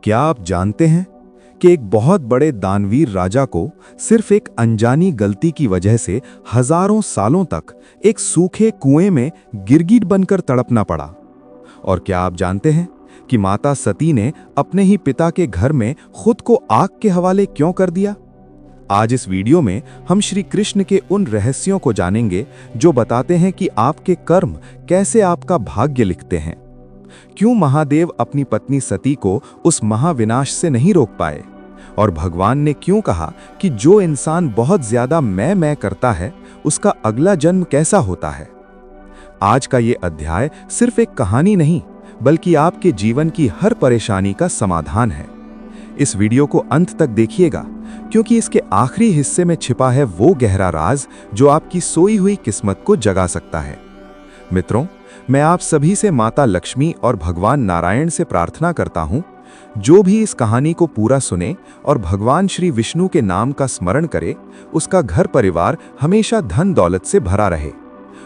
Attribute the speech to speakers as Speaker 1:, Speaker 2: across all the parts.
Speaker 1: क्या आप जानते हैं कि एक बहुत बड़े दानवीर राजा को सिर्फ एक अनजानी गलती की वजह से हजारों सालों तक एक सूखे कुएं में गिरगिट बनकर तड़पना पड़ा? और क्या आप जानते हैं कि माता सती ने अपने ही पिता के घर में खुद को आग के हवाले क्यों कर दिया? आज इस वीडियो में हम श्री कृष्ण के उन रहस्यों को जानेंगे जो बताते हैं कि आपके कर्म कैसे आपका भाग्य लिखते हैं। क्यों महादेव अपनी पत्नी सती को उस महाविनाश से नहीं रोक पाए? और भगवान ने क्यों कहा कि जो इंसान बहुत ज्यादा मैं करता है उसका अगला जन्म कैसा होता है? आज का ये अध्याय सिर्फ एक कहानी नहीं, बल्कि आपके जीवन की हर परेशानी का समाधान है। इस वीडियो को अंत तक देखिएगा, क्योंकि इसके आखिरी हिस्से में छिपा है वो गहरा राज जो आपकी सोई हुई किस्मत को जगा सकता है। मित्रों, मैं आप सभी से माता लक्ष्मी और भगवान नारायण से प्रार्थना करता हूं, जो भी इस कहानी को पूरा सुने और भगवान श्री विष्णु के नाम का स्मरण करे, उसका घर परिवार हमेशा धन दौलत से भरा रहे,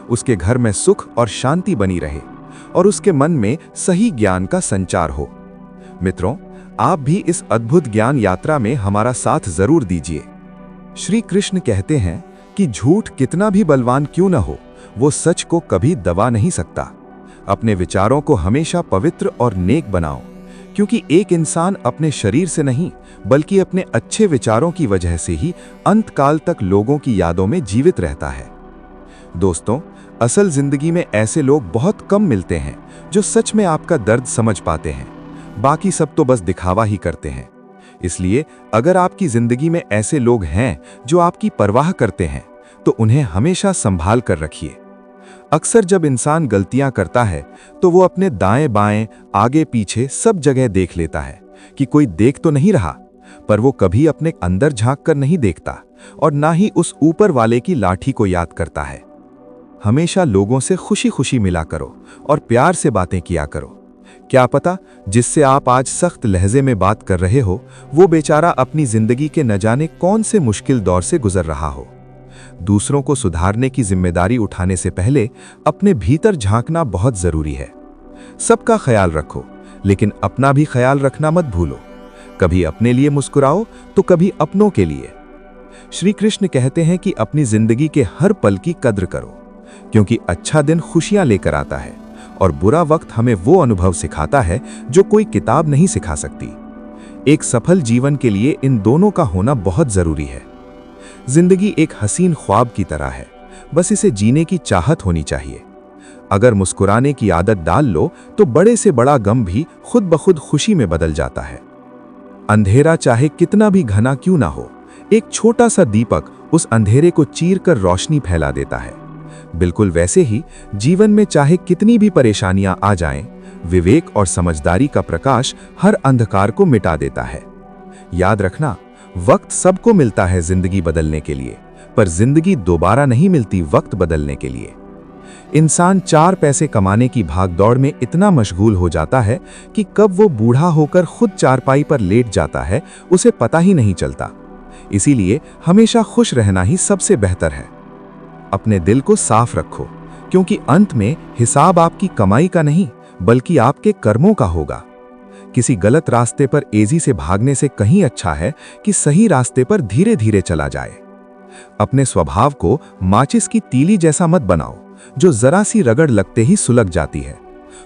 Speaker 1: उसके घर में सुख और शांति बनी रहे और उसके मन में सही ज्ञान का संचार हो। मित्रों, आप भी इस अद्भुत ज्ञान यात्रा में हमारा साथ जरूर दीजिए। श्री कृष्ण कहते हैं कि झूठ कितना भी बलवान क्यों न हो, वो सच को कभी दबा नहीं सकता। अपने विचारों को हमेशा पवित्र और नेक बनाओ, क्योंकि एक इंसान अपने शरीर से नहीं, बल्कि अपने अच्छे विचारों की वजह से ही अंतकाल तक लोगों की यादों में जीवित रहता है। दोस्तों, असल जिंदगी में ऐसे लोग बहुत कम मिलते हैं जो सच में आपका दर्द समझ पाते हैं। बाकी सब तो बस दिखावा ही करते हैं। इसलिए अगर आपकी जिंदगी में ऐसे लोग हैं जो आपकी परवाह करते हैं, तो उन्हें हमेशा संभाल कर रखिए। अक्सर जब इंसान गलतियां करता है तो वो अपने दाएं बाएं, आगे पीछे सब जगह देख लेता है कि कोई देख तो नहीं रहा, पर वो कभी अपने अंदर झांक कर नहीं देखता और ना ही उस ऊपर वाले की लाठी को याद करता है। हमेशा लोगों से खुशी खुशी मिला करो और प्यार से बातें किया करो। क्या पता जिससे आप आज सख्त लहजे में बात कर रहे हो, वो बेचारा अपनी जिंदगी के न जाने कौन से मुश्किल दौर से गुजर रहा हो। दूसरों को सुधारने की जिम्मेदारी उठाने से पहले अपने भीतर झांकना बहुत जरूरी है। सबका ख्याल रखो, लेकिन अपना भी ख्याल रखना मत भूलो। कभी अपने लिए मुस्कुराओ तो कभी अपनों के लिए। श्री कृष्ण कहते हैं कि अपनी जिंदगी के हर पल की कद्र करो, क्योंकि अच्छा दिन खुशियां लेकर आता है और बुरा वक्त हमें वो अनुभव सिखाता है जो कोई किताब नहीं सिखा सकती। एक सफल जीवन के लिए इन दोनों का होना बहुत जरूरी है। जिंदगी एक हसीन ख्वाब की तरह है, बस इसे जीने की चाहत होनी चाहिए। अगर मुस्कुराने की आदत डाल लो तो बड़े से बड़ा गम भी खुद ब खुद खुशी में बदल जाता है। अंधेरा चाहे कितना भी घना क्यों ना हो, एक छोटा सा दीपक उस अंधेरे को चीर कर रोशनी फैला देता है। बिल्कुल वैसे ही जीवन में चाहे कितनी भी परेशानियां आ जाएं, विवेक और समझदारी का प्रकाश हर अंधकार को मिटा देता है। याद रखना, वक्त सबको मिलता है जिंदगी बदलने के लिए, पर जिंदगी दोबारा नहीं मिलती वक्त बदलने के लिए। इंसान 4 पैसे कमाने की भागदौड़ में इतना मशगूल हो जाता है कि कब वो बूढ़ा होकर खुद चारपाई पर लेट जाता है, उसे पता ही नहीं चलता। इसीलिए हमेशा खुश रहना ही सबसे बेहतर है। अपने दिल को साफ रखो, क्योंकि अंत में हिसाब आपकी कमाई का नहीं, बल्कि आपके कर्मों का होगा। किसी गलत रास्ते पर तेजी से भागने से कहीं अच्छा है कि सही रास्ते पर धीरे धीरे चला जाए। अपने स्वभाव को माचिस की तीली जैसा मत बनाओ, जो जरा सी रगड़ लगते ही सुलग जाती है।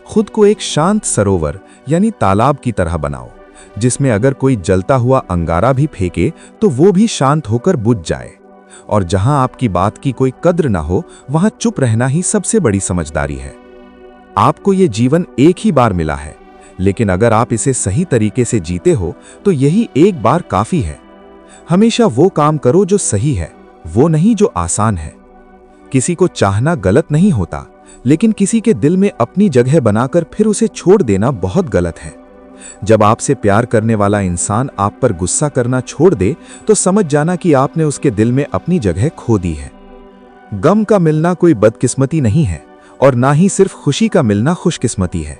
Speaker 1: खुद को एक शांत सरोवर यानी तालाब की तरह बनाओ, जिसमें अगर कोई जलता हुआ अंगारा भी फेंके तो वो भी शांत होकर बुझ जाए। और जहां आपकी बात की कोई कद्र ना हो, वहां चुप रहना ही सबसे बड़ी समझदारी है। आपको ये जीवन एक ही बार मिला है, लेकिन अगर आप इसे सही तरीके से जीते हो तो यही एक बार काफी है। हमेशा वो काम करो जो सही है, वो नहीं जो आसान है। किसी को चाहना गलत नहीं होता, लेकिन किसी के दिल में अपनी जगह बनाकर फिर उसे छोड़ देना बहुत गलत है। जब आपसे प्यार करने वाला इंसान आप पर गुस्सा करना छोड़ दे, तो समझ जाना कि आपने उसके दिल में अपनी जगह खो दी है। गम का मिलना कोई बदकिस्मती नहीं है, और ना ही सिर्फ खुशी का मिलना खुशकिस्मती है।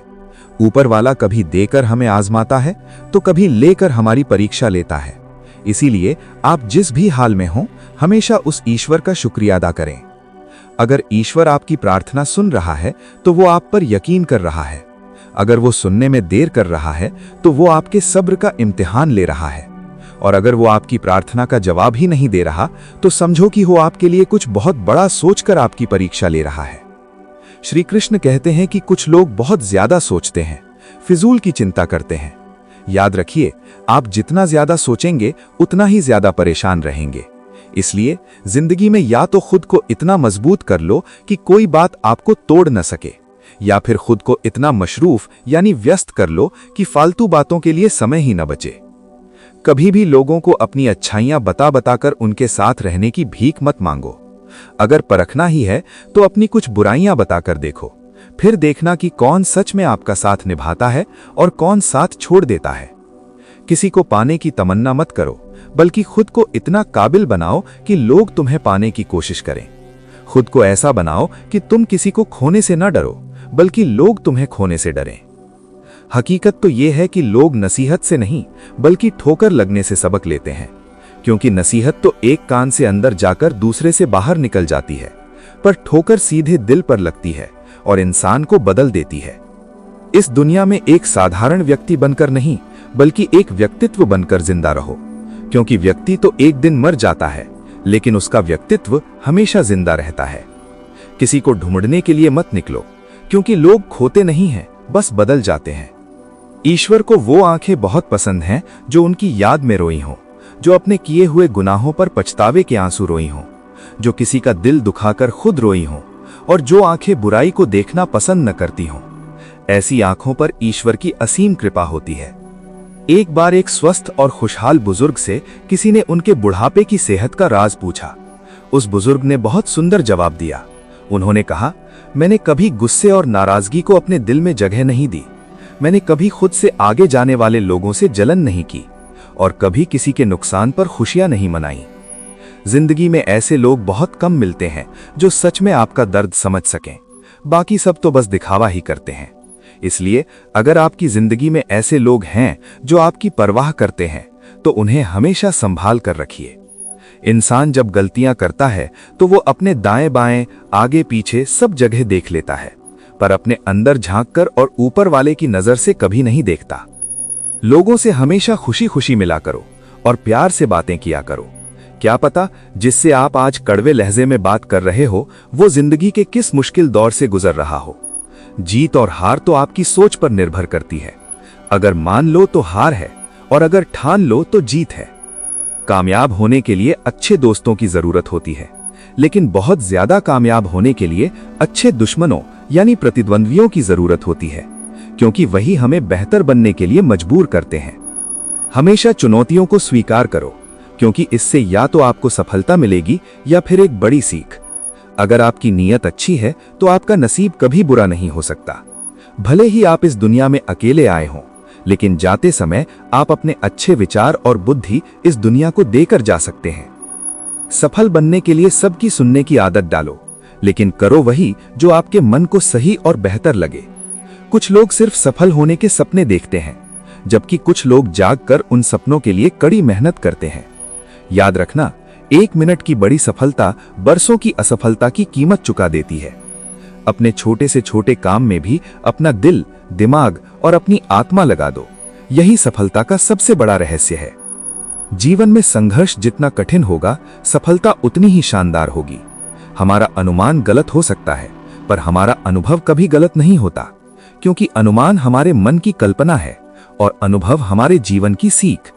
Speaker 1: ऊपर वाला कभी देकर हमें आजमाता है तो कभी लेकर हमारी परीक्षा लेता है। इसीलिए आप जिस भी हाल में हों, हमेशा उस ईश्वर का शुक्रिया अदा करें। अगर ईश्वर आपकी प्रार्थना सुन रहा है तो वो आप पर यकीन कर रहा है। अगर वो सुनने में देर कर रहा है तो वो आपके सब्र का इम्तिहान ले रहा है, और अगर वो आपकी प्रार्थना का जवाब ही नहीं दे रहा तो समझो कि वो आपके लिए कुछ बहुत बड़ा सोचकर आपकी परीक्षा ले रहा है। श्री कृष्ण कहते हैं कि कुछ लोग बहुत ज्यादा सोचते हैं, फिजूल की चिंता करते हैं। याद रखिए, आप जितना ज्यादा सोचेंगे उतना ही ज्यादा परेशान रहेंगे। इसलिए जिंदगी में या तो खुद को इतना मजबूत कर लो कि कोई बात आपको तोड़ न सके, या फिर खुद को इतना मशरूफ यानी व्यस्त कर लो कि फालतू बातों के लिए समय ही न बचे। कभी भी लोगों को अपनी अच्छाइयां बता बताकर उनके साथ रहने की भीख मत मांगो। अगर परखना ही है तो अपनी कुछ बुराइयां बताकर देखो, फिर देखना कि कौन सच में आपका साथ निभाता है और कौन साथ छोड़ देता है। किसी को पाने की तमन्ना मत करो, बल्कि खुद को इतना काबिल बनाओ कि लोग तुम्हें पाने की कोशिश करें। खुद को ऐसा बनाओ कि तुम किसी को खोने से न डरो, बल्कि लोग तुम्हें खोने से डरें। हकीकत तो यह है कि लोग नसीहत से नहीं बल्कि ठोकर लगने से सबक लेते हैं, क्योंकि नसीहत तो एक कान से अंदर जाकर दूसरे से बाहर निकल जाती है, पर ठोकर सीधे दिल पर लगती है और इंसान को बदल देती है। इस दुनिया में एक साधारण व्यक्ति बनकर नहीं, बल्कि एक व्यक्तित्व बनकर जिंदा रहो, क्योंकि व्यक्ति तो एक दिन मर जाता है, लेकिन उसका व्यक्तित्व हमेशा जिंदा रहता है। किसी को ढूंढने के लिए मत निकलो, क्योंकि लोग खोते नहीं हैं, बस बदल जाते हैं। ईश्वर को वो आंखें बहुत पसंद हैं जो उनकी याद में रोई हों, जो अपने किए हुए गुनाहों पर पछतावे के आंसू रोई हों, जो किसी का दिल दुखाकर खुद रोई हों, और जो आंखें बुराई को देखना पसंद न करती हों। ऐसी आंखों पर ईश्वर की असीम कृपा होती है। एक बार एक स्वस्थ और खुशहाल बुजुर्ग से किसी ने उनके बुढ़ापे की सेहत का राज पूछा। उस बुजुर्ग ने बहुत सुंदर जवाब दिया। उन्होंने कहा, मैंने कभी गुस्से और नाराजगी को अपने दिल में जगह नहीं दी। मैंने कभी खुद से आगे जाने वाले लोगों से जलन नहीं की, और कभी किसी के नुकसान पर खुशियां नहीं मनाई। जिंदगी में ऐसे लोग बहुत कम मिलते हैं जो सच में आपका दर्द समझ सकें। बाकी सब तो बस दिखावा ही करते हैं। इसलिए अगर आपकी जिंदगी में ऐसे लोग हैं जो आपकी परवाह करते हैं, तो उन्हें हमेशा संभाल कर रखिए। इंसान जब गलतियां करता है तो वो अपने दाएं बाएं, आगे पीछे सब जगह देख लेता है, पर अपने अंदर झांककर और ऊपर वाले की नजर से कभी नहीं देखता। लोगों से हमेशा खुशी खुशी मिला करो और प्यार से बातें किया करो। क्या पता जिससे आप आज कड़वे लहजे में बात कर रहे हो वो जिंदगी के किस मुश्किल दौर से गुजर रहा हो। जीत और हार तो आपकी सोच पर निर्भर करती है। अगर मान लो तो हार है, और अगर ठान लो तो जीत है। कामयाब होने के लिए अच्छे दोस्तों की जरूरत होती है, लेकिन बहुत ज्यादा कामयाब होने के लिए अच्छे दुश्मनों यानी प्रतिद्वंद्वियों की जरूरत होती है, क्योंकि वही हमें बेहतर बनने के लिए मजबूर करते हैं। हमेशा चुनौतियों को स्वीकार करो, क्योंकि इससे या तो आपको सफलता मिलेगी या फिर एक बड़ी सीख। अगर आपकी नीयत अच्छी है तो आपका नसीब कभी बुरा नहीं हो सकता। भले ही आप इस दुनिया में अकेले आए हों, लेकिन जाते समय आप अपने अच्छे विचार और बुद्धि इस दुनिया को देकर जा सकते हैं। सफल बनने के लिए सबकी सुनने की आदत डालो, लेकिन करो वही जो आपके मन को सही और बेहतर लगे। कुछ लोग सिर्फ सफल होने के सपने देखते हैं, जबकि कुछ लोग जागकर उन सपनों के लिए कड़ी मेहनत करते हैं। याद रखना, 1 मिनट की बड़ी सफलता बरसों की असफलता की कीमत चुका देती है। अपने छोटे से छोटे काम में भी अपना दिल, दिमाग और अपनी आत्मा लगा दो। यही सफलता का सबसे बड़ा रहस्य है। जीवन में संघर्ष जितना कठिन होगा, सफलता उतनी ही शानदार होगी। हमारा अनुमान गलत हो सकता है, पर हमारा अनुभव कभी गलत नहीं होता, क्योंकि अनुमान हमारे मन की कल्पना है और अनुभव हमारे जीवन की सीख।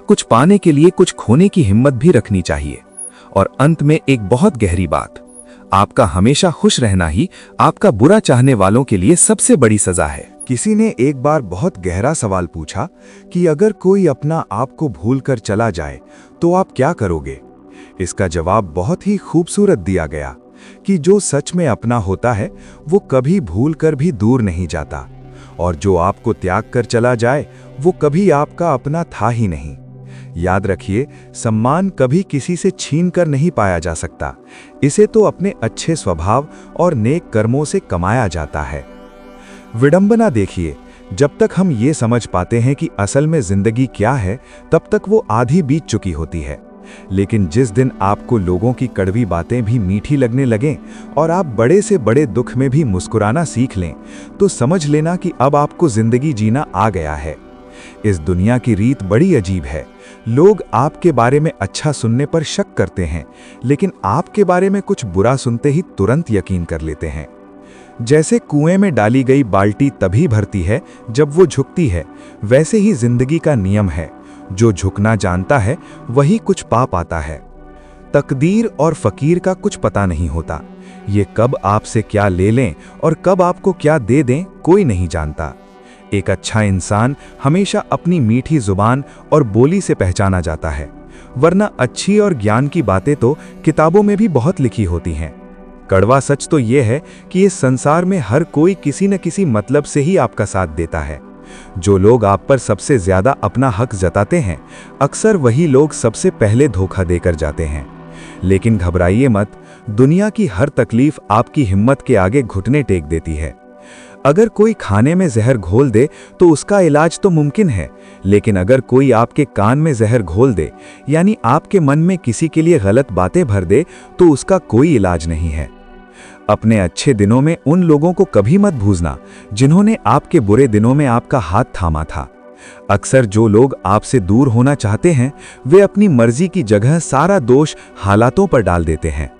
Speaker 1: कुछ पाने के लिए कुछ खोने की हिम्मत भी रखनी चाहिए। और अंत में एक बहुत गहरी बात, आपका हमेशा खुश रहना ही आपका बुरा चाहने वालों के लिए सबसे बड़ी सजा है।
Speaker 2: किसी ने एक बार बहुत गहरा सवाल पूछा कि अगर कोई अपना आप को भूल कर चला जाए तो आप क्या करोगे। इसका जवाब बहुत ही खूबसूरत दिया गया कि जो सच में अपना होता है वो कभी भूल कर भी दूर नहीं जाता, और जो आपको त्याग कर चला जाए वो कभी आपका अपना था ही नहीं। याद रखिए, सम्मान कभी किसी से छीन कर नहीं पाया जा सकता। इसे तो अपने अच्छे स्वभाव और नेक कर्मों से कमाया जाता है। विडंबना देखिए, जब तक हम ये समझ पाते हैं कि असल में जिंदगी क्या है, तब तक वो आधी बीत चुकी होती है। लेकिन जिस दिन आपको लोगों की कड़वी बातें भी मीठी लगने लगें और आप बड़े से बड़े दुख में भी मुस्कुराना सीख लें, तो समझ लेना कि अब आपको जिंदगी जीना आ गया है। इस दुनिया की रीत बड़ी अजीब है। लोग आपके बारे में अच्छा सुनने पर शक करते हैं, लेकिन आपके बारे में कुछ बुरा सुनते ही तुरंत यकीन कर लेते हैं। जैसे कुएं में डाली गई बाल्टी तभी भरती है जब वो झुकती है, वैसे ही जिंदगी का नियम है। जो झुकना जानता है वही कुछ पा पाता है। तकदीर और फकीर का कुछ पता नहीं होता। ये कब आपसे क्या ले लें और कब आपको क्या दे दें, कोई नहीं जानता। एक अच्छा इंसान हमेशा अपनी मीठी जुबान और बोली से पहचाना जाता है, वरना अच्छी और ज्ञान की बातें तो किताबों में भी बहुत लिखी होती हैं। कड़वा सच तो ये है कि इस संसार में हर कोई किसी न किसी मतलब से ही आपका साथ देता है। जो लोग आप पर सबसे ज्यादा अपना हक जताते हैं, अक्सर वही लोग सबसे पहले धोखा देकर जाते हैं। लेकिन घबराइए मत, दुनिया की हर तकलीफ आपकी हिम्मत के आगे घुटने टेक देती है। अगर कोई खाने में जहर घोल दे तो उसका इलाज तो मुमकिन है, लेकिन अगर कोई आपके कान में जहर घोल दे, यानी आपके मन में किसी के लिए गलत बातें भर दे, तो उसका कोई इलाज नहीं है। अपने अच्छे दिनों में उन लोगों को कभी मत भूलना जिन्होंने आपके बुरे दिनों में आपका हाथ थामा था। अक्सर जो लोग आपसे दूर होना चाहते हैं, वे अपनी मर्जी की जगह सारा दोष हालातों पर डाल देते हैं।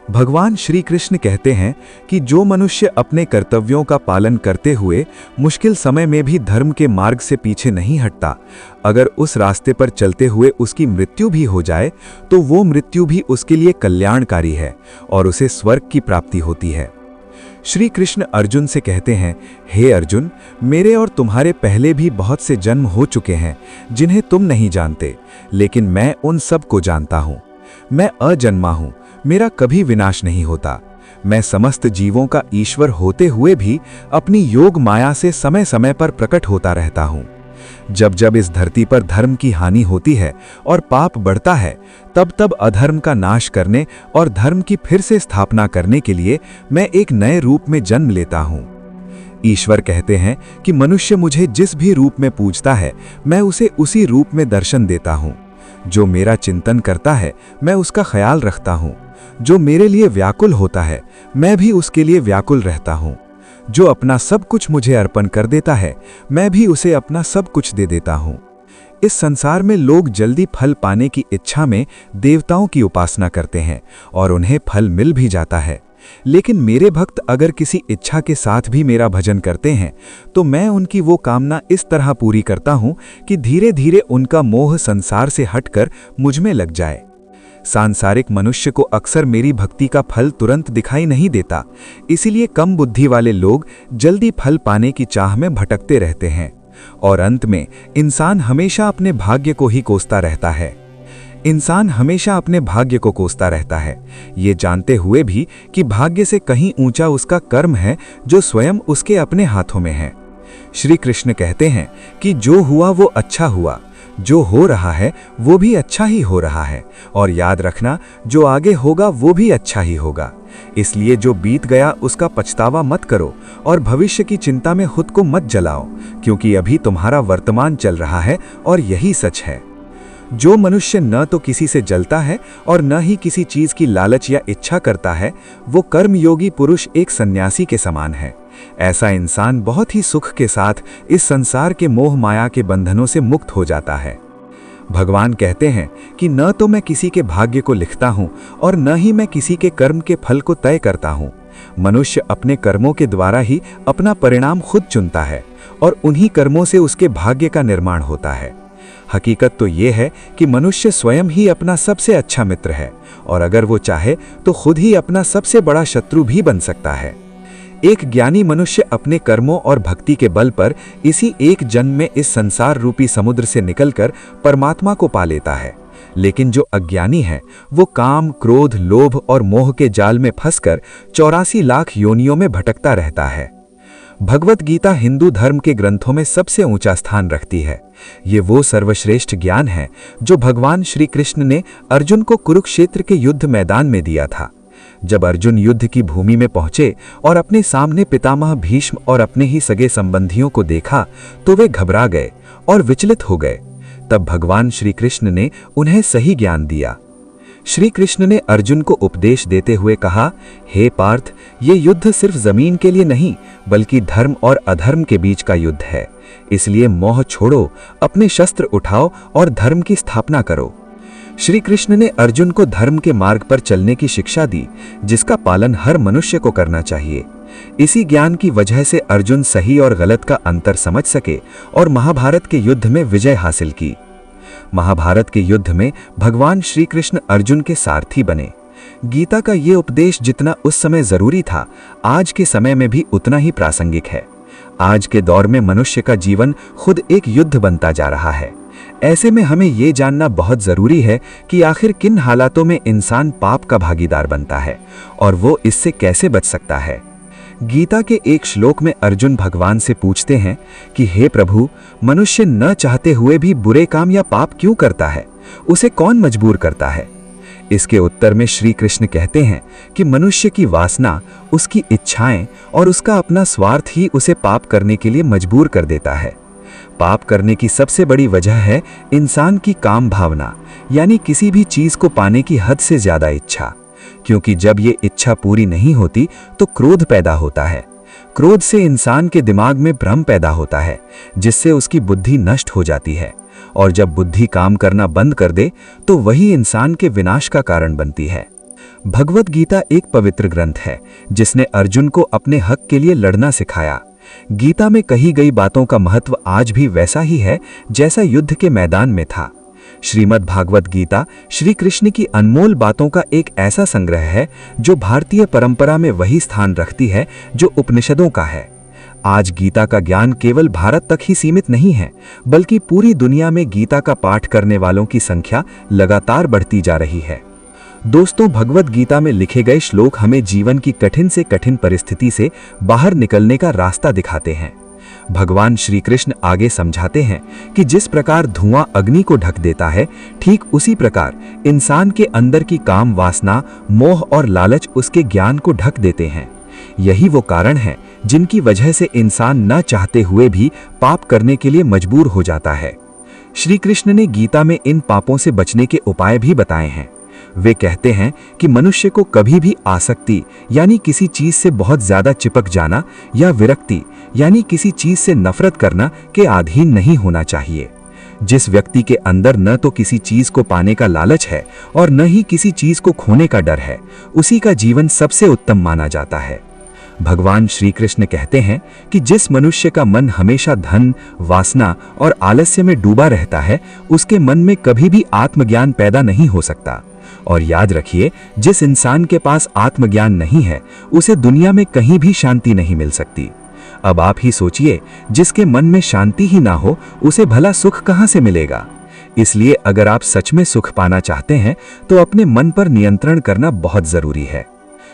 Speaker 2: भगवान श्री कृष्ण कहते हैं कि जो मनुष्य अपने कर्तव्यों का पालन करते हुए मुश्किल समय में भी धर्म के मार्ग से पीछे नहीं हटता, अगर उस रास्ते पर चलते हुए उसकी मृत्यु भी हो जाए तो वो मृत्यु भी उसके लिए कल्याणकारी है और उसे स्वर्ग की प्राप्ति होती है। श्री कृष्ण अर्जुन से कहते हैं, हे अर्जुन, मेरे और तुम्हारे पहले भी बहुत से जन्म हो चुके हैं जिन्हें तुम नहीं जानते, लेकिन मैं उन सब को जानता हूँ। मैं अजन्मा हूँ, मेरा कभी विनाश नहीं होता। मैं समस्त जीवों का ईश्वर होते हुए भी अपनी योग माया से समय समय पर प्रकट होता रहता हूँ। जब जब इस धरती पर धर्म की हानि होती है और पाप बढ़ता है, तब तब अधर्म का नाश करने और धर्म की फिर से स्थापना करने के लिए मैं एक नए रूप में जन्म लेता हूँ। ईश्वर कहते हैं कि मनुष्य मुझे जिस भी रूप में पूजता है, मैं उसे उसी रूप में दर्शन देता हूँ। जो मेरा चिंतन करता है, मैं उसका ख्याल रखता हूँ। जो मेरे लिए व्याकुल होता है, मैं भी उसके लिए व्याकुल रहता हूँ। जो अपना सब कुछ मुझे अर्पण कर देता है, मैं भी उसे अपना सब कुछ दे देता हूँ। इस संसार में लोग जल्दी फल पाने की इच्छा में देवताओं की उपासना करते हैं और उन्हें फल मिल भी जाता है। लेकिन मेरे भक्त अगर किसी इच्छा के साथ भी मेरा भजन करते हैं, तो मैं उनकी वो कामना इस तरह पूरी करता हूँ कि धीरे धीरे उनका मोह संसार से हटकर मुझ में लग जाए। सांसारिक मनुष्य को अक्सर मेरी भक्ति का फल तुरंत दिखाई नहीं देता, इसीलिए कम बुद्धि वाले लोग जल्दी फल पाने की चाह में भटकते रहते हैं और अंत में इंसान हमेशा अपने भाग्य को ही कोसता रहता है। इंसान हमेशा अपने भाग्य को कोसता रहता है, ये जानते हुए भी कि भाग्य से कहीं ऊंचा उसका कर्म है जो स्वयं उसके अपने हाथों में है। श्री कृष्ण कहते हैं कि जो हुआ वो अच्छा हुआ, जो हो रहा है वो भी अच्छा ही हो रहा है, और याद रखना जो आगे होगा वो भी अच्छा ही होगा। इसलिए जो बीत गया उसका पछतावा मत करो और भविष्य की चिंता में खुद को मत जलाओ, क्योंकि अभी तुम्हारा वर्तमान चल रहा है और यही सच है। जो मनुष्य न तो किसी से जलता है और न ही किसी चीज की लालच या इच्छा करता है, वो कर्मयोगी पुरुष एक सन्यासी के समान है। ऐसा इंसान बहुत ही सुख के साथ इस संसार के मोह माया के बंधनों से मुक्त हो जाता है। भगवान कहते हैं कि न तो मैं किसी के भाग्य को लिखता हूँ और न ही मैं किसी के कर्म के फल को तय करता हूँ। मनुष्य अपने कर्मों के द्वारा ही अपना परिणाम खुद चुनता है और उन्हीं कर्मों से उसके भाग्य का निर्माण होता है। हकीकत तो ये है कि मनुष्य स्वयं ही अपना सबसे अच्छा मित्र है और अगर वो चाहे तो खुद ही अपना सबसे बड़ा शत्रु भी बन सकता है। एक ज्ञानी मनुष्य अपने कर्मों और भक्ति के बल पर इसी एक जन्म में इस संसार रूपी समुद्र से निकलकर परमात्मा को पा लेता है, लेकिन जो अज्ञानी है वो काम, क्रोध, लोभ और मोह के जाल में फंसकर 84 लाख योनियों में भटकता रहता है। भगवत गीता हिंदू धर्म के ग्रंथों में सबसे ऊंचा स्थान रखती है। ये वो सर्वश्रेष्ठ ज्ञान है जो भगवान श्री कृष्ण ने अर्जुन को कुरुक्षेत्र के युद्ध मैदान में दिया था। जब अर्जुन युद्ध की भूमि में पहुंचे और अपने सामने पितामह भीष्म और अपने ही सगे संबंधियों को देखा तो वे घबरा गए और विचलित हो गए।
Speaker 3: तब भगवान श्री कृष्ण ने उन्हें सही ज्ञान दिया। श्री कृष्ण ने अर्जुन को उपदेश देते हुए कहा, हे पार्थ, ये युद्ध सिर्फ जमीन के लिए नहीं बल्कि धर्म और अधर्म के बीच का युद्ध है। इसलिए मोह छोड़ो, अपने शस्त्र उठाओ और धर्म की स्थापना करो। श्री कृष्ण ने अर्जुन को धर्म के मार्ग पर चलने की शिक्षा दी, जिसका पालन हर मनुष्य को करना चाहिए। इसी ज्ञान की वजह से अर्जुन सही और गलत का अंतर समझ सके और महाभारत के युद्ध में विजय हासिल की। महाभारत के युद्ध में भगवान श्री कृष्ण अर्जुन के सारथी बने। गीता का ये उपदेश जितना उस समय जरूरी था, आज के समय में भी उतना ही प्रासंगिक है। आज के दौर में मनुष्य का जीवन खुद एक युद्ध बनता जा रहा है। ऐसे में हमें ये जानना बहुत जरूरी है कि आखिर किन हालातों में इंसान पाप का भागीदार बनता है और वो इससे कैसे बच सकता है। गीता के एक श्लोक में अर्जुन भगवान से पूछते हैं कि हे प्रभु, मनुष्य न चाहते हुए भी बुरे काम या पाप क्यों करता है? उसे कौन मजबूर करता है? इसके उत्तर में श्री कृष्ण कहते हैं कि मनुष्य की वासना, उसकी इच्छाएं और उसका अपना स्वार्थ ही उसे पाप करने के लिए मजबूर कर देता है। पाप करने की सबसे बड़ी वजह है इंसान की काम भावना, यानी किसी भी चीज को पाने की हद से ज्यादा इच्छा। क्योंकि जब ये इच्छा पूरी नहीं होती तो क्रोध पैदा होता है। क्रोध से इंसान के दिमाग में भ्रम पैदा होता है, जिससे उसकी बुद्धि नष्ट हो जाती है। और जब बुद्धि काम करना बंद कर दे तो वही इंसान के विनाश का कारण बनती है। भगवत गीता एक पवित्र ग्रंथ है जिसने अर्जुन को अपने हक के लिए लड़ना सिखाया। गीता में कही गई बातों का महत्व आज भी वैसा ही है जैसा युद्ध के मैदान में था। श्रीमद् भागवत गीता श्री कृष्ण की अनमोल बातों का एक ऐसा संग्रह है जो भारतीय परंपरा में वही स्थान रखती है जो उपनिषदों का है। आज गीता का ज्ञान केवल भारत तक ही सीमित नहीं है, बल्कि पूरी दुनिया में गीता का पाठ करने वालों की संख्या लगातार बढ़ती जा रही है। दोस्तों, भगवत गीता में लिखे गए श्लोक हमें जीवन की कठिन से कठिन परिस्थिति से बाहर निकलने का रास्ता दिखाते हैं। भगवान श्री कृष्ण आगे समझाते हैं कि जिस प्रकार धुआं अग्नि को ढक देता है, ठीक उसी प्रकार इंसान के अंदर की काम वासना, मोह और लालच उसके ज्ञान को ढक देते हैं। यही वो कारण है जिनकी वजह से इंसान न चाहते हुए भी पाप करने के लिए मजबूर हो जाता है। श्री कृष्ण ने गीता में इन पापों से बचने के उपाय भी बताए हैं। वे कहते हैं कि मनुष्य को कभी भी आसक्ति यानी किसी चीज से बहुत ज्यादा चिपक जाना या विरक्ति यानी किसी चीज से नफरत करना के अधीन नहीं होना चाहिए। जिस व्यक्ति के अंदर न तो किसी चीज को पाने का लालच है और न ही किसी चीज को खोने का डर है, उसी का जीवन सबसे उत्तम माना जाता है। भगवान श्री कृष्ण कहते हैं कि जिस मनुष्य का मन हमेशा धन, वासना और आलस्य में डूबा रहता है, उसके मन में कभी भी आत्मज्ञान पैदा नहीं हो सकता। और याद रखिए, जिस इंसान के पास आत्मज्ञान नहीं है, उसे दुनिया में कहीं भी शांति नहीं मिल सकती। अब आप ही सोचिए, जिसके मन में शांति ही ना हो, उसे भला सुख कहां से मिलेगा? इसलिए अगर आप सच में सुख पाना चाहते हैं तो अपने मन पर नियंत्रण करना बहुत जरूरी है।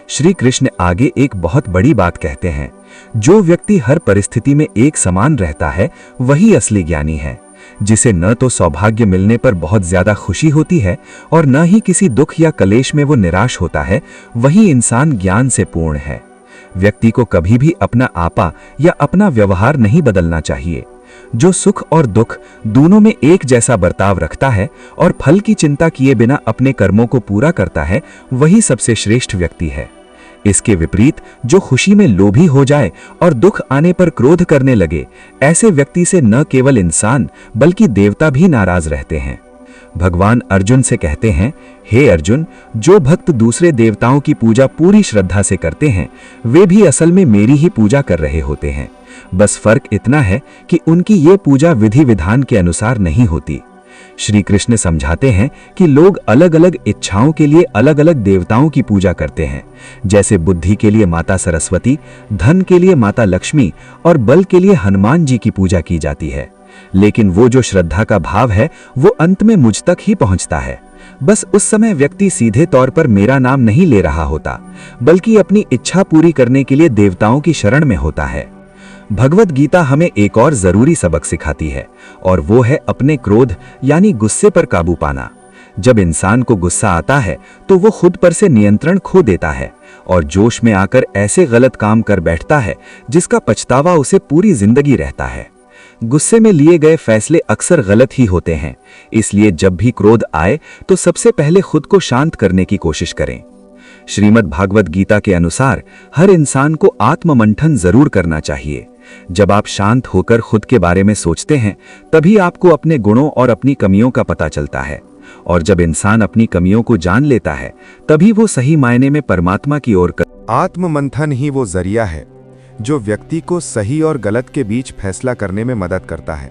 Speaker 3: श्री कृष्ण आगे एक बहुत बड़ी बात कहते हैं, जो व्यक्ति हर परिस्थिति में एक समान रहता है वही असली ज्ञानी है। जिसे न तो सौभाग्य मिलने पर बहुत ज्यादा खुशी होती है और न ही किसी दुख या कलेश में वो निराश होता है, वही इंसान ज्ञान से पूर्ण है। व्यक्ति को कभी भी अपना आपा या अपना व्यवहार नहीं बदलना चाहिए। जो सुख और दुख दोनों में एक जैसा बर्ताव रखता है और फल की चिंता किए बिना अपने कर्मों को पूरा करता है, वही सबसे श्रेष्ठ व्यक्ति है। इसके विपरीत जो खुशी में लोभी हो जाए और दुख आने पर क्रोध करने लगे, ऐसे व्यक्ति से न केवल इंसान बल्कि देवता भी नाराज रहते हैं। भगवान अर्जुन से कहते हैं, हे अर्जुन, जो भक्त दूसरे देवताओं की पूजा पूरी श्रद्धा से करते हैं, वे भी असल में मेरी ही पूजा कर रहे होते हैं। बस फर्क इतना है कि उनकी ये पूजा विधि विधान के अनुसार नहीं होती। श्री कृष्ण समझाते हैं कि लोग अलग अलग इच्छाओं के लिए अलग अलग देवताओं की पूजा करते हैं। जैसे बुद्धि के लिए माता सरस्वती, धन के लिए माता लक्ष्मी और बल के लिए हनुमान जी की पूजा की जाती है। लेकिन वो जो श्रद्धा का भाव है, वो अंत में मुझ तक ही पहुंचता है। बस उस समय व्यक्ति सीधे तौर पर मेरा नाम नहीं ले रहा होता, बल्कि अपनी इच्छा पूरी करने के लिए देवताओं की शरण में होता है। भगवत गीता हमें एक और जरूरी सबक सिखाती है, और वो है अपने क्रोध यानी गुस्से पर काबू पाना। जब इंसान को गुस्सा आता है तो वो खुद पर से नियंत्रण खो देता है और जोश में आकर ऐसे गलत काम कर बैठता है जिसका पछतावा उसे पूरी जिंदगी रहता है। गुस्से में लिए गए फैसले अक्सर गलत ही होते हैं, इसलिए जब भी क्रोध आए तो सबसे पहले खुद को शांत करने की कोशिश करें। श्रीमद् भागवत गीता के अनुसार हर इंसान को आत्ममंथन जरूर करना चाहिए। जब आप शांत होकर खुद के बारे में सोचते हैं, तभी आपको अपने गुणों और अपनी कमियों का पता चलता है, और जब इंसान अपनी कमियों को जान लेता है, तभी वो सही मायने में परमात्मा की ओर
Speaker 1: आत्ममंथन ही वो जरिया है जो व्यक्ति को सही और गलत के बीच फैसला करने में मदद करता है।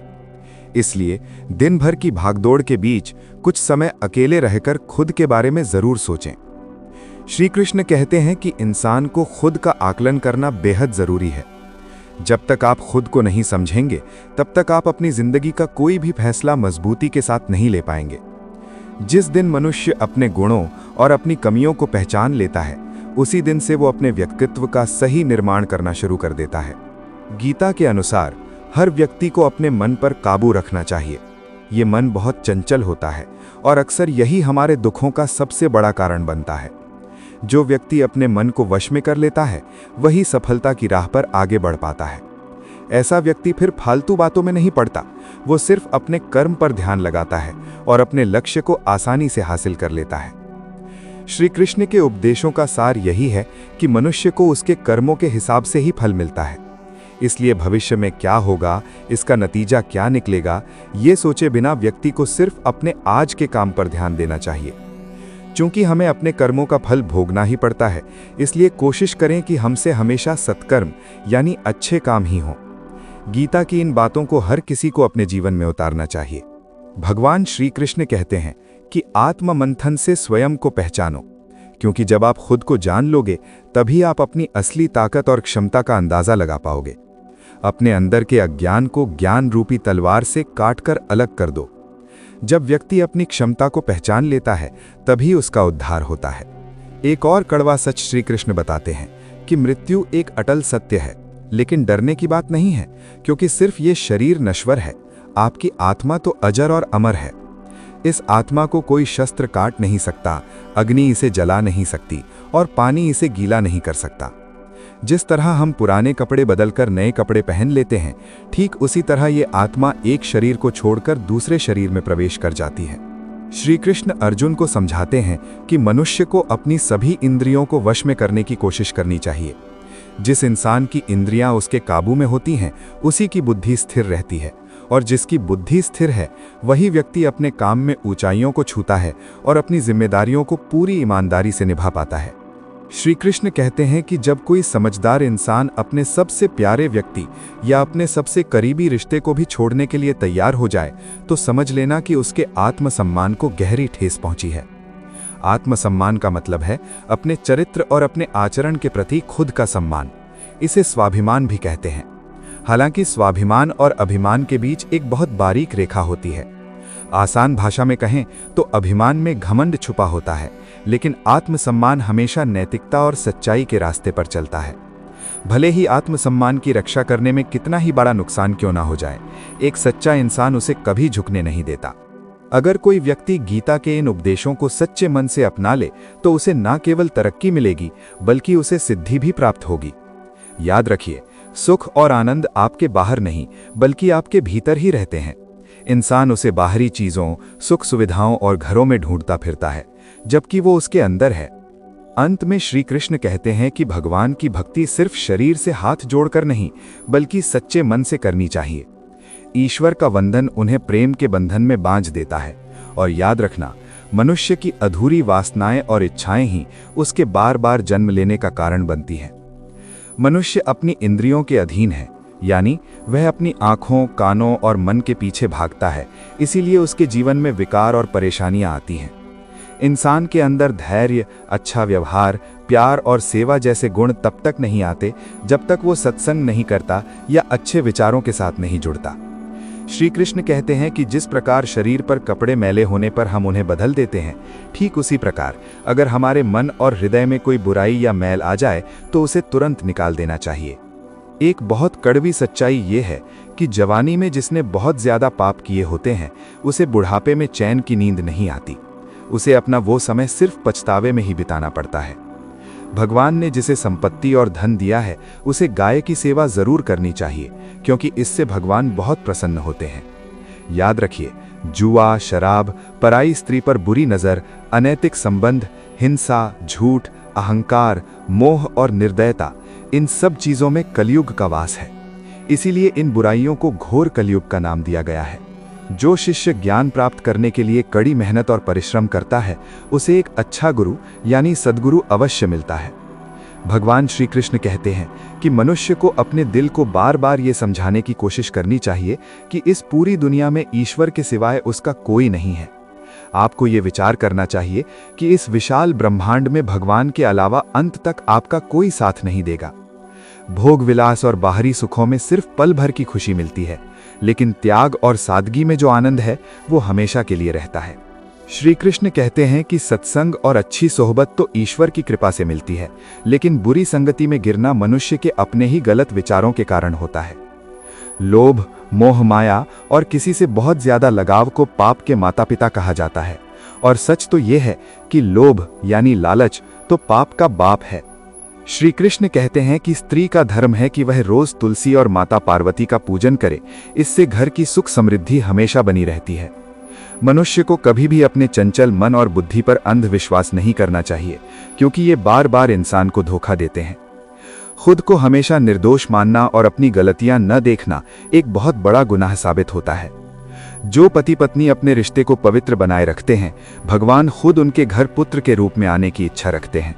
Speaker 1: इसलिए दिन भर की भागदौड़ के बीच कुछ समय अकेले रहकर खुद के बारे में जरूर सोचें। श्री कृष्ण कहते हैं कि इंसान को खुद का आकलन करना बेहद जरूरी है। जब तक आप खुद को नहीं समझेंगे, तब तक आप अपनी जिंदगी का कोई भी फैसला मजबूती के साथ नहीं ले पाएंगे। जिस दिन मनुष्य अपने गुणों और अपनी कमियों को पहचान लेता है, उसी दिन से वो अपने व्यक्तित्व का सही निर्माण करना शुरू कर देता है। गीता के अनुसार हर व्यक्ति को अपने मन पर काबू रखना चाहिए। ये मन बहुत चंचल होता है और अक्सर यही हमारे दुखों का सबसे बड़ा कारण बनता है। जो व्यक्ति अपने मन को वश में कर लेता है, वही सफलता की राह पर आगे बढ़ पाता है। ऐसा व्यक्ति फिर फालतू बातों में नहीं पड़ता, वो सिर्फ अपने कर्म पर ध्यान लगाता है और अपने लक्ष्य को आसानी से हासिल कर लेता है। श्री कृष्ण के उपदेशों का सार यही है कि मनुष्य को उसके कर्मों के हिसाब से ही फल मिलता है। इसलिए भविष्य में क्या होगा, इसका नतीजा क्या निकलेगा, ये सोचे बिना व्यक्ति को सिर्फ अपने आज के काम पर ध्यान देना चाहिए। चूंकि हमें अपने कर्मों का फल भोगना ही पड़ता है, इसलिए कोशिश करें कि हमसे हमेशा सत्कर्म यानी अच्छे काम ही हों। गीता की इन बातों को हर किसी को अपने जीवन में उतारना चाहिए। भगवान श्री कृष्ण कहते हैं कि आत्ममंथन से स्वयं को पहचानो, क्योंकि जब आप खुद को जान लोगे, तभी आप अपनी असली ताकत और क्षमता का अंदाजा लगा पाओगे। अपने अंदर के अज्ञान को ज्ञान रूपी तलवार से काटकर अलग कर दो। जब व्यक्ति अपनी क्षमता को पहचान लेता है, तभी उसका उद्धार होता है। एक और कड़वा सच श्री कृष्ण बताते हैं कि मृत्यु एक अटल सत्य है, लेकिन डरने की बात नहीं है, क्योंकि सिर्फ ये शरीर नश्वर है, आपकी आत्मा तो अजर और अमर है। इस आत्मा को कोई शस्त्र काट नहीं सकता, अग्नि इसे जला नहीं सकती और पानी इसे गीला नहीं कर सकता। जिस तरह हम पुराने कपड़े बदलकर नए कपड़े पहन लेते हैं, ठीक उसी तरह ये आत्मा एक शरीर को छोड़कर दूसरे शरीर में प्रवेश कर जाती है। श्री कृष्ण अर्जुन को समझाते हैं कि मनुष्य को अपनी सभी इंद्रियों को वश में करने की कोशिश करनी चाहिए। जिस इंसान की इंद्रियां उसके काबू में होती हैं, उसी की बुद्धि स्थिर रहती है, और जिसकी बुद्धि स्थिर है, वही व्यक्ति अपने काम में ऊंचाइयों को छूता है और अपनी जिम्मेदारियों को पूरी ईमानदारी से निभा पाता है। श्री कृष्ण कहते हैं कि जब कोई समझदार इंसान अपने सबसे प्यारे व्यक्ति या अपने सबसे करीबी रिश्ते को भी छोड़ने के लिए तैयार हो जाए, तो समझ लेना कि उसके आत्मसम्मान को गहरी ठेस पहुंची है। आत्मसम्मान का मतलब है अपने चरित्र और अपने आचरण के प्रति खुद का सम्मान। इसे स्वाभिमान भी कहते हैं। हालांकि स्वाभिमान और अभिमान के बीच एक बहुत बारीक रेखा होती है। आसान भाषा में कहें तो अभिमान में घमंड छुपा होता है, लेकिन आत्मसम्मान हमेशा नैतिकता और सच्चाई के रास्ते पर चलता है। भले ही आत्मसम्मान की रक्षा करने में कितना ही बड़ा नुकसान क्यों ना हो जाए, एक सच्चा इंसान उसे कभी झुकने नहीं देता। अगर कोई व्यक्ति गीता के इन उपदेशों को सच्चे मन से अपना ले, तो उसे न केवल तरक्की मिलेगी, बल्कि उसे सिद्धि भी प्राप्त होगी। याद रखिए, सुख और आनंद आपके बाहर नहीं, बल्कि आपके भीतर ही रहते हैं। इंसान उसे बाहरी चीजों, सुख सुविधाओं और घरों में ढूंढता फिरता है, जबकि वो उसके अंदर है। अंत में श्री कृष्ण कहते हैं कि भगवान की भक्ति सिर्फ शरीर से हाथ जोड़कर नहीं, बल्कि सच्चे मन से करनी चाहिए। ईश्वर का वंदन उन्हें प्रेम के बंधन में बांध देता है। और याद रखना, मनुष्य की अधूरी वासनाएं और इच्छाएं ही उसके बार बार जन्म लेने का कारण बनती हैं। मनुष्य अपनी इंद्रियों के अधीन है, यानी वह अपनी आंखों, कानों और मन के पीछे भागता है। इसीलिए उसके जीवन में विकार और परेशानियां आती हैं। इंसान के अंदर धैर्य, अच्छा व्यवहार, प्यार और सेवा जैसे गुण तब तक नहीं आते जब तक वो सत्संग नहीं करता या अच्छे विचारों के साथ नहीं जुड़ता। श्री कृष्ण कहते हैं कि जिस प्रकार शरीर पर कपड़े मैले होने पर हम उन्हें बदल देते हैं, ठीक उसी प्रकार अगर हमारे मन और हृदय में कोई बुराई या मैल आ जाए तो उसे तुरंत निकाल देना चाहिए। एक बहुत कड़वी सच्चाई ये है कि जवानी में जिसने बहुत ज्यादा पाप किए होते हैं, उसे बुढ़ापे में चैन की नींद नहीं आती। उसे अपना वो समय सिर्फ पछतावे में ही बिताना पड़ता है। भगवान ने जिसे संपत्ति और धन दिया है उसे गाय की सेवा जरूर करनी चाहिए, क्योंकि इससे भगवान बहुत प्रसन्न होते हैं। याद रखिए, जुआ, शराब, पराई स्त्री पर बुरी नजर, अनैतिक संबंध, हिंसा, झूठ, अहंकार, मोह और निर्दयता, इन सब चीजों में कलयुग का वास है। इसीलिए इन बुराइयों को घोर कलयुग का नाम दिया गया है। जो शिष्य ज्ञान प्राप्त करने के लिए कड़ी मेहनत और परिश्रम करता है, उसे एक अच्छा गुरु यानी सद्गुरु अवश्य मिलता है। भगवान श्री कृष्ण कहते हैं कि मनुष्य को अपने दिल को बार बार ये समझाने की कोशिश करनी चाहिए कि इस पूरी दुनिया में ईश्वर के सिवाय उसका कोई नहीं है। आपको ये विचार करना चाहिए कि इस विशाल ब्रह्मांड में भगवान के अलावा अंत तक आपका कोई साथ नहीं देगा। भोग विलास और बाहरी सुखों में सिर्फ पल भर की खुशी मिलती है, लेकिन त्याग और सादगी में जो आनंद है वो हमेशा के लिए रहता है। श्री कृष्ण कहते हैं कि सत्संग और अच्छी सोहबत तो ईश्वर की कृपा से मिलती है, लेकिन बुरी संगति में गिरना मनुष्य के अपने ही गलत विचारों के कारण होता है। लोभ, मोह, माया और किसी से बहुत ज्यादा लगाव को पाप के माता पिता कहा जाता है, और सच तो यह है कि लोभ यानी लालच तो पाप का बाप है। श्री कृष्ण कहते हैं कि स्त्री का धर्म है कि वह रोज तुलसी और माता पार्वती का पूजन करे, इससे घर की सुख समृद्धि हमेशा बनी रहती है। मनुष्य को कभी भी अपने चंचल मन और बुद्धि पर अंधविश्वास नहीं करना चाहिए, क्योंकि ये बार बार इंसान को धोखा देते हैं। खुद को हमेशा निर्दोष मानना और अपनी गलतियां न देखना एक बहुत बड़ा गुनाह साबित होता है। जो पति पत्नी अपने रिश्ते को पवित्र बनाए रखते हैं, भगवान खुद उनके घर पुत्र के रूप में आने की इच्छा रखते हैं।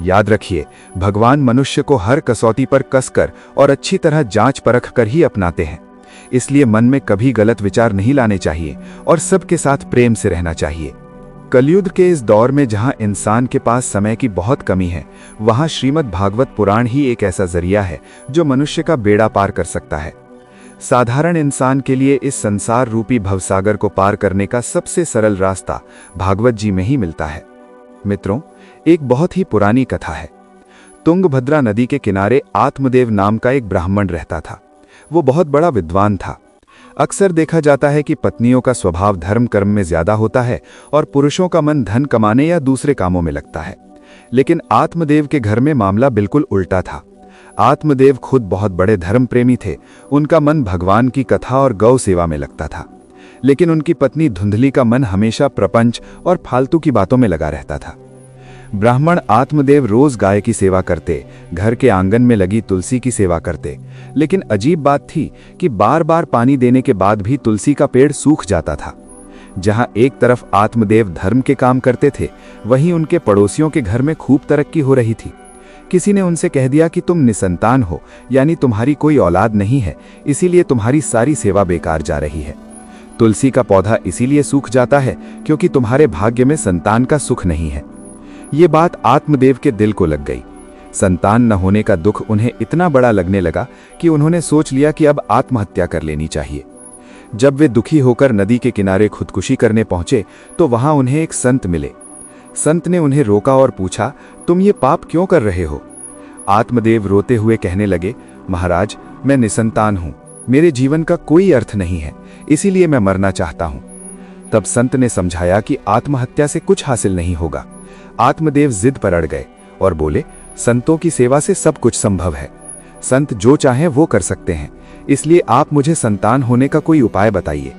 Speaker 1: याद रखिए, भगवान मनुष्य को हर कसौटी पर कसकर और अच्छी तरह जांच परख कर ही अपनाते हैं। इसलिए मन में कभी गलत विचार नहीं लाने चाहिए और सबके साथ प्रेम से रहना चाहिए। कलयुग के इस दौर में जहां इंसान के पास समय की बहुत कमी है, वहां श्रीमद् भागवत पुराण ही एक ऐसा जरिया है जो मनुष्य का बेड़ा पार कर सकता है। साधारण इंसान के लिए इस संसार रूपी भवसागर को पार करने का सबसे सरल रास्ता भागवत जी में ही मिलता है। मित्रों, एक बहुत ही पुरानी कथा है। तुंगभद्रा नदी के किनारे आत्मदेव नाम का एक ब्राह्मण रहता था। वो बहुत बड़ा विद्वान था। अक्सर देखा जाता है कि पत्नियों का स्वभाव धर्म कर्म में ज्यादा होता है और पुरुषों का मन धन कमाने या दूसरे कामों में लगता है। लेकिन आत्मदेव के घर में मामला बिल्कुल उल्टा था। आत्मदेव खुद बहुत बड़े धर्म प्रेमी थे। उनका मन भगवान की कथा और गौ सेवा में लगता था। लेकिन उनकी पत्नी धुंधली का मन हमेशा प्रपंच और फालतू की बातों में लगा रहता था। ब्राह्मण आत्मदेव रोज गाय की सेवा करते, घर के आंगन में लगी तुलसी की सेवा करते, लेकिन अजीब बात थी कि बार बार पानी देने के बाद भी तुलसी का पेड़ सूख जाता था। जहां एक तरफ आत्मदेव धर्म के काम करते थे, वहीं उनके पड़ोसियों के घर में खूब तरक्की हो रही थी। किसी ने उनसे कह दिया कि तुम निसंतान हो, यानी तुम्हारी कोई औलाद नहीं है, इसीलिए तुम्हारी सारी सेवा बेकार जा रही है। तुलसी का पौधा इसीलिए सूख जाता है क्योंकि तुम्हारे भाग्य में संतान का सुख नहीं है। ये बात आत्मदेव के दिल को लग गई। संतान न होने का दुख उन्हें इतना बड़ा लगने लगा कि उन्होंने सोच लिया कि अब आत्महत्या कर लेनी चाहिए। जब वे दुखी होकर नदी के किनारे खुदकुशी करने पहुंचे तो वहां उन्हें एक संत मिले। संत ने उन्हें रोका और पूछा, तुम ये पाप क्यों कर रहे हो? आत्मदेव रोते हुए कहने लगे, महाराज, मैं निसंतान हूं, मेरे जीवन का कोई अर्थ नहीं है, इसीलिए मैं मरना चाहता हूं। तब संत ने समझाया कि आत्महत्या से कुछ हासिल नहीं होगा। आत्मदेव जिद पर अड़ गए और बोले, संतों की सेवा से सब कुछ संभव है। संत जो चाहें वो कर सकते हैं, इसलिए आप मुझे संतान होने का कोई उपाय बताइए।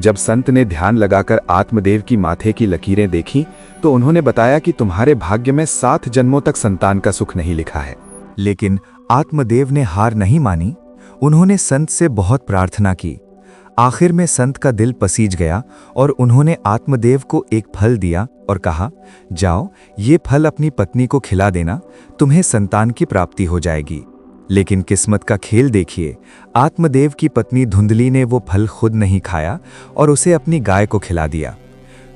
Speaker 1: जब संत ने ध्यान लगाकर आत्मदेव की माथे की लकीरें देखी तो उन्होंने बताया कि तुम्हारे भाग्य में 7 जन्मों तक संतान का सुख नहीं लिखा है।
Speaker 2: लेकिन आत्मदेव ने हार नहीं मानी। उन्होंने संत से बहुत प्रार्थना की। आखिर में संत का दिल पसीज गया और उन्होंने आत्मदेव को एक फल दिया और कहा, जाओ, ये फल अपनी पत्नी को खिला देना, तुम्हें संतान की प्राप्ति हो जाएगी। लेकिन किस्मत का खेल देखिए, आत्मदेव की पत्नी धुंधली ने वो फल खुद नहीं खाया और उसे अपनी गाय को खिला दिया।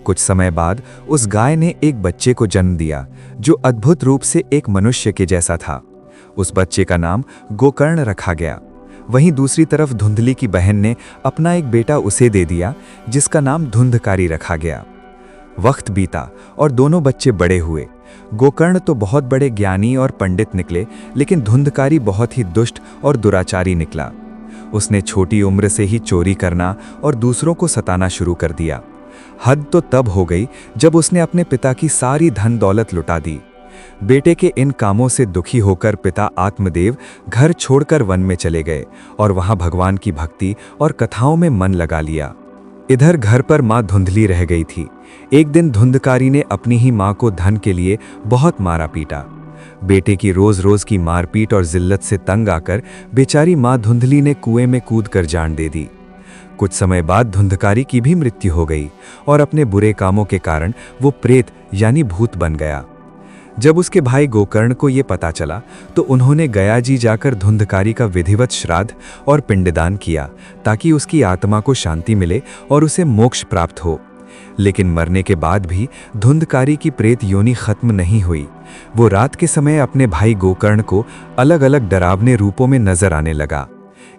Speaker 2: कुछ समय बाद उस गाय ने एक बच्चे को जन्म दिया जो अद्भुत रूप से एक मनुष्य के जैसा था। उस बच्चे का नाम गोकर्ण रखा गया। वहीं दूसरी तरफ धुंधली की बहन ने अपना एक बेटा उसे दे दिया जिसका नाम धुंधकारी रखा गया। वक्त बीता और दोनों बच्चे बड़े हुए। गोकर्ण तो बहुत बड़े ज्ञानी और पंडित निकले, लेकिन धुंधकारी बहुत ही दुष्ट और दुराचारी निकला। उसने छोटी उम्र से ही चोरी करना और दूसरों को सताना शुरू कर दिया। हद तो तब हो गई जब उसने अपने पिता की सारी धन दौलत लुटा दी। बेटे के इन कामों से दुखी होकर पिता आत्मदेव घर छोड़कर वन में चले गए और वहां भगवान की भक्ति और कथाओं में मन लगा लिया। इधर घर पर माँ धुंधली रह गई थी। एक दिन धुंधकारी ने अपनी ही माँ को धन के लिए बहुत मारा पीटा। बेटे की रोज रोज की मारपीट और जिल्लत से तंग आकर बेचारी माँ धुंधली ने कुएं में कूदकर जान दे दी। कुछ समय बाद धुंधकारी की भी मृत्यु हो गई और अपने बुरे कामों के कारण वो प्रेत यानी भूत बन गया। जब उसके भाई गोकर्ण को ये पता चला तो उन्होंने गया जी जाकर धुंधकारी का विधिवत श्राद्ध और पिंडदान किया ताकि उसकी आत्मा को शांति मिले और उसे मोक्ष प्राप्त हो। लेकिन मरने के बाद भी धुंधकारी की प्रेत योनि खत्म नहीं हुई। वो रात के समय अपने भाई गोकर्ण को अलग अलग डरावने रूपों में नजर आने लगा।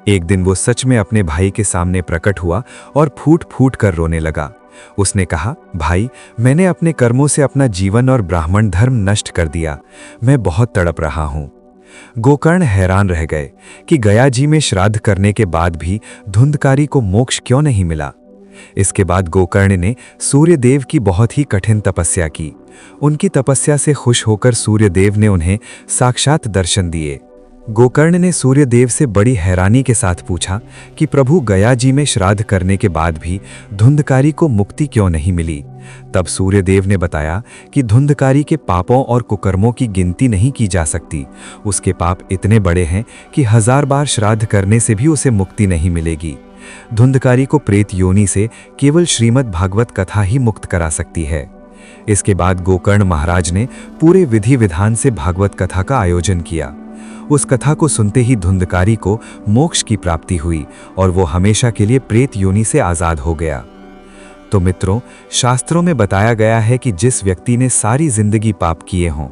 Speaker 2: एक दिन वो सच में अपने भाई के सामने प्रकट हुआ और फूट फूट कर रोने लगा। उसने कहा, भाई, मैंने अपने कर्मों से अपना जीवन और ब्राह्मण धर्म नष्ट कर दिया। मैं बहुत तड़प रहा हूं। गोकर्ण हैरान रह गए कि गया जी में श्राद्ध करने के बाद भी धुंधकारी को मोक्ष क्यों नहीं मिला। इसके बाद गोकर्ण ने सूर्यदेव की बहुत ही कठिन तपस्या की। उनकी तपस्या से खुश होकर सूर्यदेव ने उन्हें साक्षात दर्शन दिए। गोकर्ण ने सूर्यदेव से बड़ी हैरानी के साथ पूछा कि प्रभु, गया जी में श्राद्ध करने के बाद भी धुंधकारी को मुक्ति क्यों नहीं मिली। तब सूर्यदेव ने बताया कि धुंधकारी के पापों और कुकर्मों की गिनती नहीं की जा सकती। उसके पाप इतने बड़े हैं कि 1000 बार श्राद्ध करने से भी उसे मुक्ति नहीं मिलेगी। धुंधकारी को प्रेत योनि से केवल श्रीमद् भागवत कथा ही मुक्त करा सकती है। इसके बाद गोकर्ण महाराज ने पूरे विधि विधान से भागवत कथा का आयोजन किया। उस कथा को सुनते ही धुंधकारी को मोक्ष की प्राप्ति हुई और वो हमेशा के लिए प्रेत योनि से आजाद हो गया। तो मित्रों, शास्त्रों में बताया गया है कि जिस व्यक्ति ने सारी जिंदगी पाप किए हों,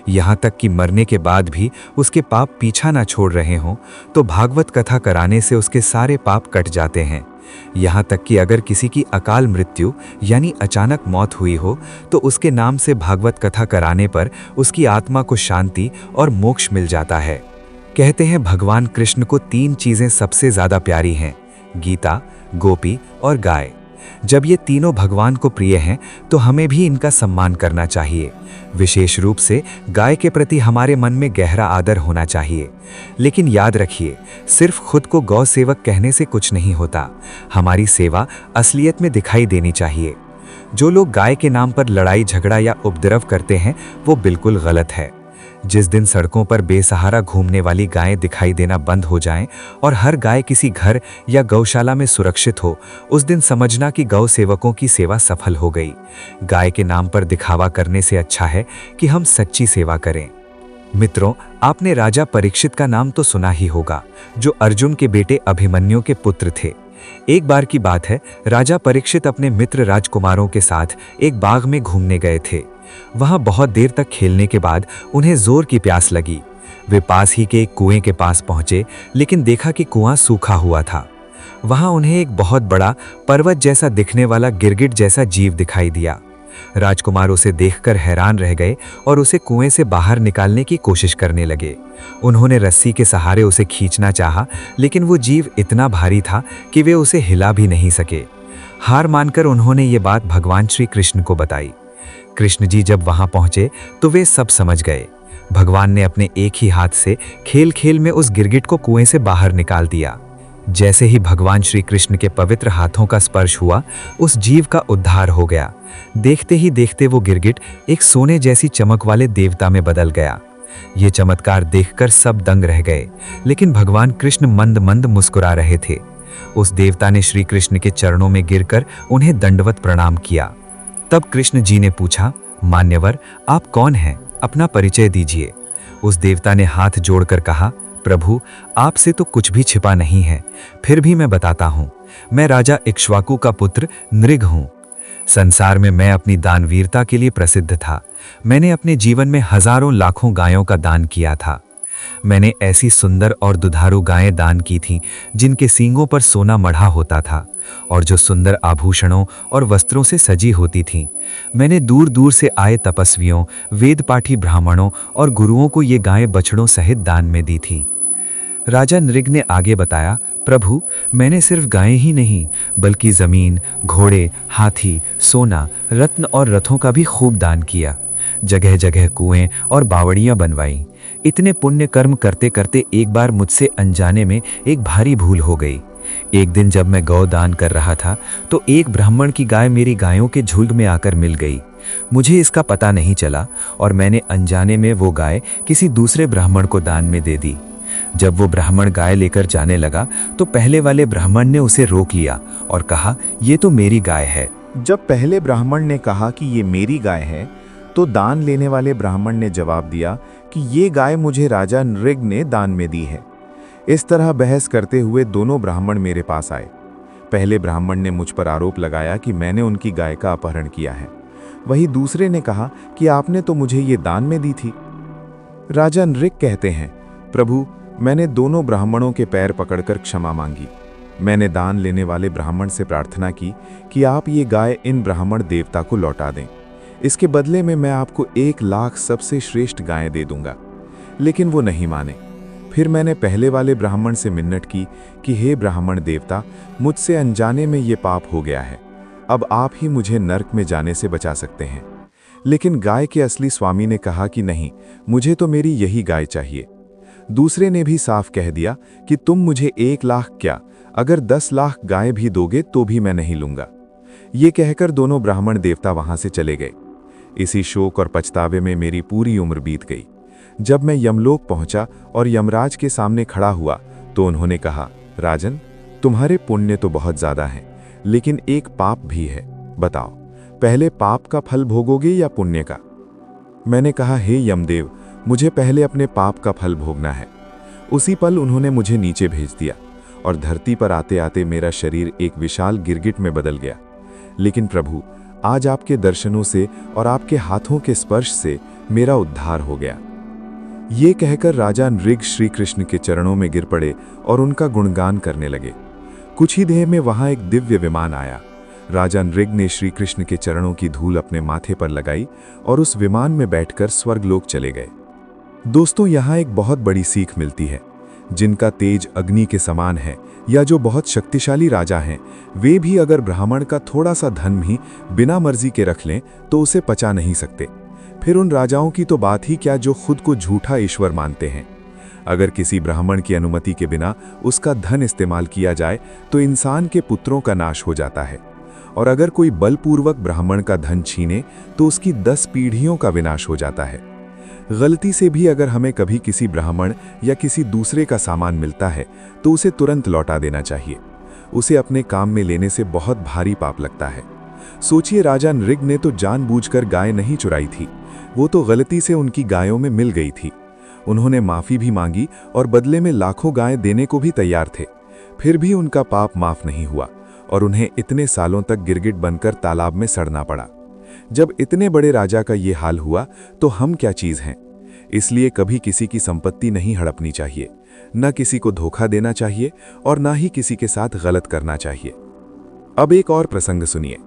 Speaker 2: यहाँ तक कि मरने के बाद भी उसके पाप पीछा ना छोड़ रहे हों, तो भागवत कथा कराने से उसके सारे पाप कट जाते हैं। यहाँ तक कि अगर किसी की अकाल मृत्यु यानी अचानक मौत हुई हो तो उसके नाम से भागवत कथा कराने पर उसकी आत्मा को शांति और मोक्ष मिल जाता है। कहते हैं भगवान कृष्ण को 3 चीजें सबसे ज्यादा प्यारी हैं, गीता, गोपी और गाय। जब ये तीनों भगवान को प्रिय हैं तो हमें भी इनका सम्मान करना चाहिए। विशेष रूप से गाय के प्रति हमारे मन में गहरा आदर होना चाहिए। लेकिन याद रखिए, सिर्फ खुद को गौ सेवक कहने से कुछ नहीं होता। हमारी सेवा असलियत में दिखाई देनी चाहिए। जो लोग गाय के नाम पर लड़ाई झगड़ा या उपद्रव करते हैं वो बिल्कुल गलत है। जिस दिन सड़कों पर बेसहारा घूमने वाली गायें दिखाई देना बंद हो जाएं और हर गाय किसी घर या गौशाला में सुरक्षित हो, उस दिन समझना कि गौ सेवकों की सेवा सफल हो गई। गाय के नाम पर दिखावा करने से अच्छा है कि हम सच्ची सेवा करें। मित्रों, आपने राजा परीक्षित का नाम तो सुना ही होगा, जो अर्जुन के बेटे अभिमन्यु के पुत्र थे। एक बार की बात है, राजा परीक्षित अपने मित्र राजकुमारों के साथ एक बाग में घूमने गए थे। वहां बहुत देर तक खेलने के बाद उन्हें जोर की प्यास लगी। वे पास ही के एक कुएं के पास पहुंचे, लेकिन देखा कि कुआं सूखा हुआ था। वहां उन्हें एक बहुत बड़ा पर्वत जैसा दिखने वाला गिरगिट जैसा जीव दिखाई दिया। राजकुमार उसे देखकर हैरान रह गए और उसे कुएं से बाहर निकालने की कोशिश करने लगे। उन्होंने रस्सी के सहारे उसे खींचना चाहा, लेकिन वो जीव इतना भारी था कि वे उसे हिला भी नहीं सके। हार मानकर उन्होंने ये बात भगवान श्री कृष्ण को बताई। कृष्ण जी जब वहां पहुंचे तो वे सब समझ गए। भगवान ने अपने एक ही हाथ से खेल खेल में उस गिरगिट को कुएं से बाहर निकाल दिया। जैसे ही भगवान श्री कृष्ण के पवित्र हाथों का स्पर्श हुआ, उस जीव का उद्धार हो गया। देखते ही देखते वो गिरगिट एक सोने जैसी चमक वाले देवता में बदल गया। ये चमत्कार देखकर सब दंग रह गए, लेकिन भगवान कृष्ण मंद मंद मुस्कुरा रहे थे। उस देवता ने श्री कृष्ण के चरणों में गिरकर उन्हें दंडवत प्रणाम किया। तब कृष्ण जी ने पूछा, मान्यवर, आप कौन हैं? अपना परिचय दीजिए। उस देवता ने हाथ जोड़कर कहा, प्रभु, आपसे तो कुछ भी छिपा नहीं है, फिर भी मैं बताता हूँ। मैं राजा इक्ष्वाकु का पुत्र नृग हूँ। संसार में मैं अपनी दानवीरता के लिए प्रसिद्ध था। मैंने अपने जीवन में हजारों लाखों गायों का दान किया था। मैंने ऐसी सुंदर और दुधारू गायें दान की थीं जिनके सींगों पर सोना मढ़ा होता था और जो सुंदर आभूषणों और वस्त्रों से सजी होती थीं। मैंने दूर दूर से आए तपस्वियों, वेद पाठी ब्राह्मणों और गुरुओं को ये गायें बछड़ों सहित दान में दी थीं। राजा नृग ने आगे बताया, प्रभु, मैंने सिर्फ गायें ही नहीं बल्कि जमीन, घोड़े, हाथी, सोना, रत्न और रथों का भी खूब दान किया।
Speaker 4: जगह जगह कुएं और बावड़ियां बनवाई। इतने पुण्य कर्म करते करते एक बार मुझसे अनजाने में एक भारी भूल हो गई। एक दिन जब मैं गौ दान कर रहा था तो एक ब्राह्मण की गाय मेरी गायों के झुंड में आकर मिल गई। मुझे इसका पता नहीं चला और मैंने अनजाने में वो गाय किसी दूसरे ब्राह्मण को दान में दे दी। जब वो ब्राह्मण गाय लेकर जाने लगा तो पहले वाले ब्राह्मण ने उसे रोक लिया और कहा, ये तो मेरी गाय है।
Speaker 1: जब पहले ब्राह्मण ने कहा कि ये मेरी गाय है, तो दान लेने वाले ब्राह्मण ने जवाब दिया कि ये गाय मुझे राजा नृग ने दान में दी है। इस तरह बहस करते हुए दोनों ब्राह्मण मेरे पास आए। पहले ब्राह्मण ने मुझ पर आरोप लगाया कि मैंने उनकी गाय का अपहरण किया है। वहीं दूसरे ने कहा कि आपने तो मुझे ये दान में दी थी। राजा नृग कहते हैं, प्रभु, मैंने दोनों ब्राह्मणों के पैर पकड़कर क्षमा मांगी। मैंने दान लेने वाले ब्राह्मण से प्रार्थना की कि आप ये गाय इन ब्राह्मण देवता को लौटा दें। इसके बदले में मैं आपको 1 लाख सबसे श्रेष्ठ गायें दे दूंगा। लेकिन वो नहीं माने। फिर मैंने पहले वाले ब्राह्मण से मिन्नत की कि हे ब्राह्मण देवता, मुझसे अनजाने में ये पाप हो गया है। अब आप ही मुझे नरक में जाने से बचा सकते हैं। लेकिन गाय के असली स्वामी ने कहा कि नहीं, मुझे तो मेरी यही गाय चाहिए। दूसरे ने भी साफ कह दिया कि तुम मुझे 1 लाख क्या, अगर 10 लाख गाय भी दोगे तो भी मैं नहीं लूंगा। ये कहकर दोनों ब्राह्मण देवता वहां से चले गए। इसी शोक और पछतावे में मेरी पूरी उम्र बीत गई। जब मैं यमलोक पहुंचा और यमराज के सामने खड़ा हुआ तो उन्होंने कहा, राजन, तुम्हारे पुण्य तो बहुत ज्यादा हैं, लेकिन एक पाप भी है। बताओ, पहले पाप का फल भोगोगे या पुण्य का? मैंने कहा, हे यमदेव, मुझे पहले अपने पाप का फल भोगना है। उसी पल उन्होंने मुझे नीचे भेज दिया और धरती पर आते आते मेरा शरीर एक विशाल गिरगिट में बदल गया। लेकिन प्रभु, आज आपके दर्शनों से और आपके हाथों के स्पर्श से मेरा उद्धार हो गया। ये कहकर राजा नृग श्री कृष्ण के चरणों में गिर पड़े और उनका गुणगान करने लगे। कुछ ही देर में वहां एक दिव्य विमान आया। राजा नृग ने श्री कृष्ण के चरणों की धूल अपने माथे पर लगाई और उस विमान में बैठकर स्वर्गलोक चले गए। दोस्तों, यहाँ एक बहुत बड़ी सीख मिलती है। जिनका तेज अग्नि के समान है या जो बहुत शक्तिशाली राजा हैं, वे भी अगर ब्राह्मण का थोड़ा सा धन भी बिना मर्जी के रख लें तो उसे पचा नहीं सकते। फिर उन राजाओं की तो बात ही क्या जो खुद को झूठा ईश्वर मानते हैं। अगर किसी ब्राह्मण की अनुमति के बिना उसका धन इस्तेमाल किया जाए तो इंसान के पुत्रों का नाश हो जाता है, और अगर कोई बलपूर्वक ब्राह्मण का धन छीने तो उसकी 10 पीढ़ियों का विनाश हो जाता है। गलती से भी अगर हमें कभी किसी ब्राह्मण या किसी दूसरे का सामान मिलता है तो उसे तुरंत लौटा देना चाहिए। उसे अपने काम में लेने से बहुत भारी पाप लगता है। सोचिए, राजा नृग ने तो जानबूझकर गाय नहीं चुराई थी, वो तो गलती से उनकी गायों में मिल गई थी। उन्होंने माफी भी मांगी और बदले में लाखों गायें देने को भी तैयार थे। फिर भी उनका पाप माफ नहीं हुआ और उन्हें इतने सालों तक गिरगिट बनकर तालाब में सड़ना पड़ा। जब इतने बड़े राजा का ये हाल हुआ तो हम क्या चीज हैं? इसलिए कभी किसी की संपत्ति नहीं हड़पनी चाहिए, न किसी को धोखा देना चाहिए और ना ही किसी के साथ गलत करना चाहिए। अब एक और प्रसंग सुनिए।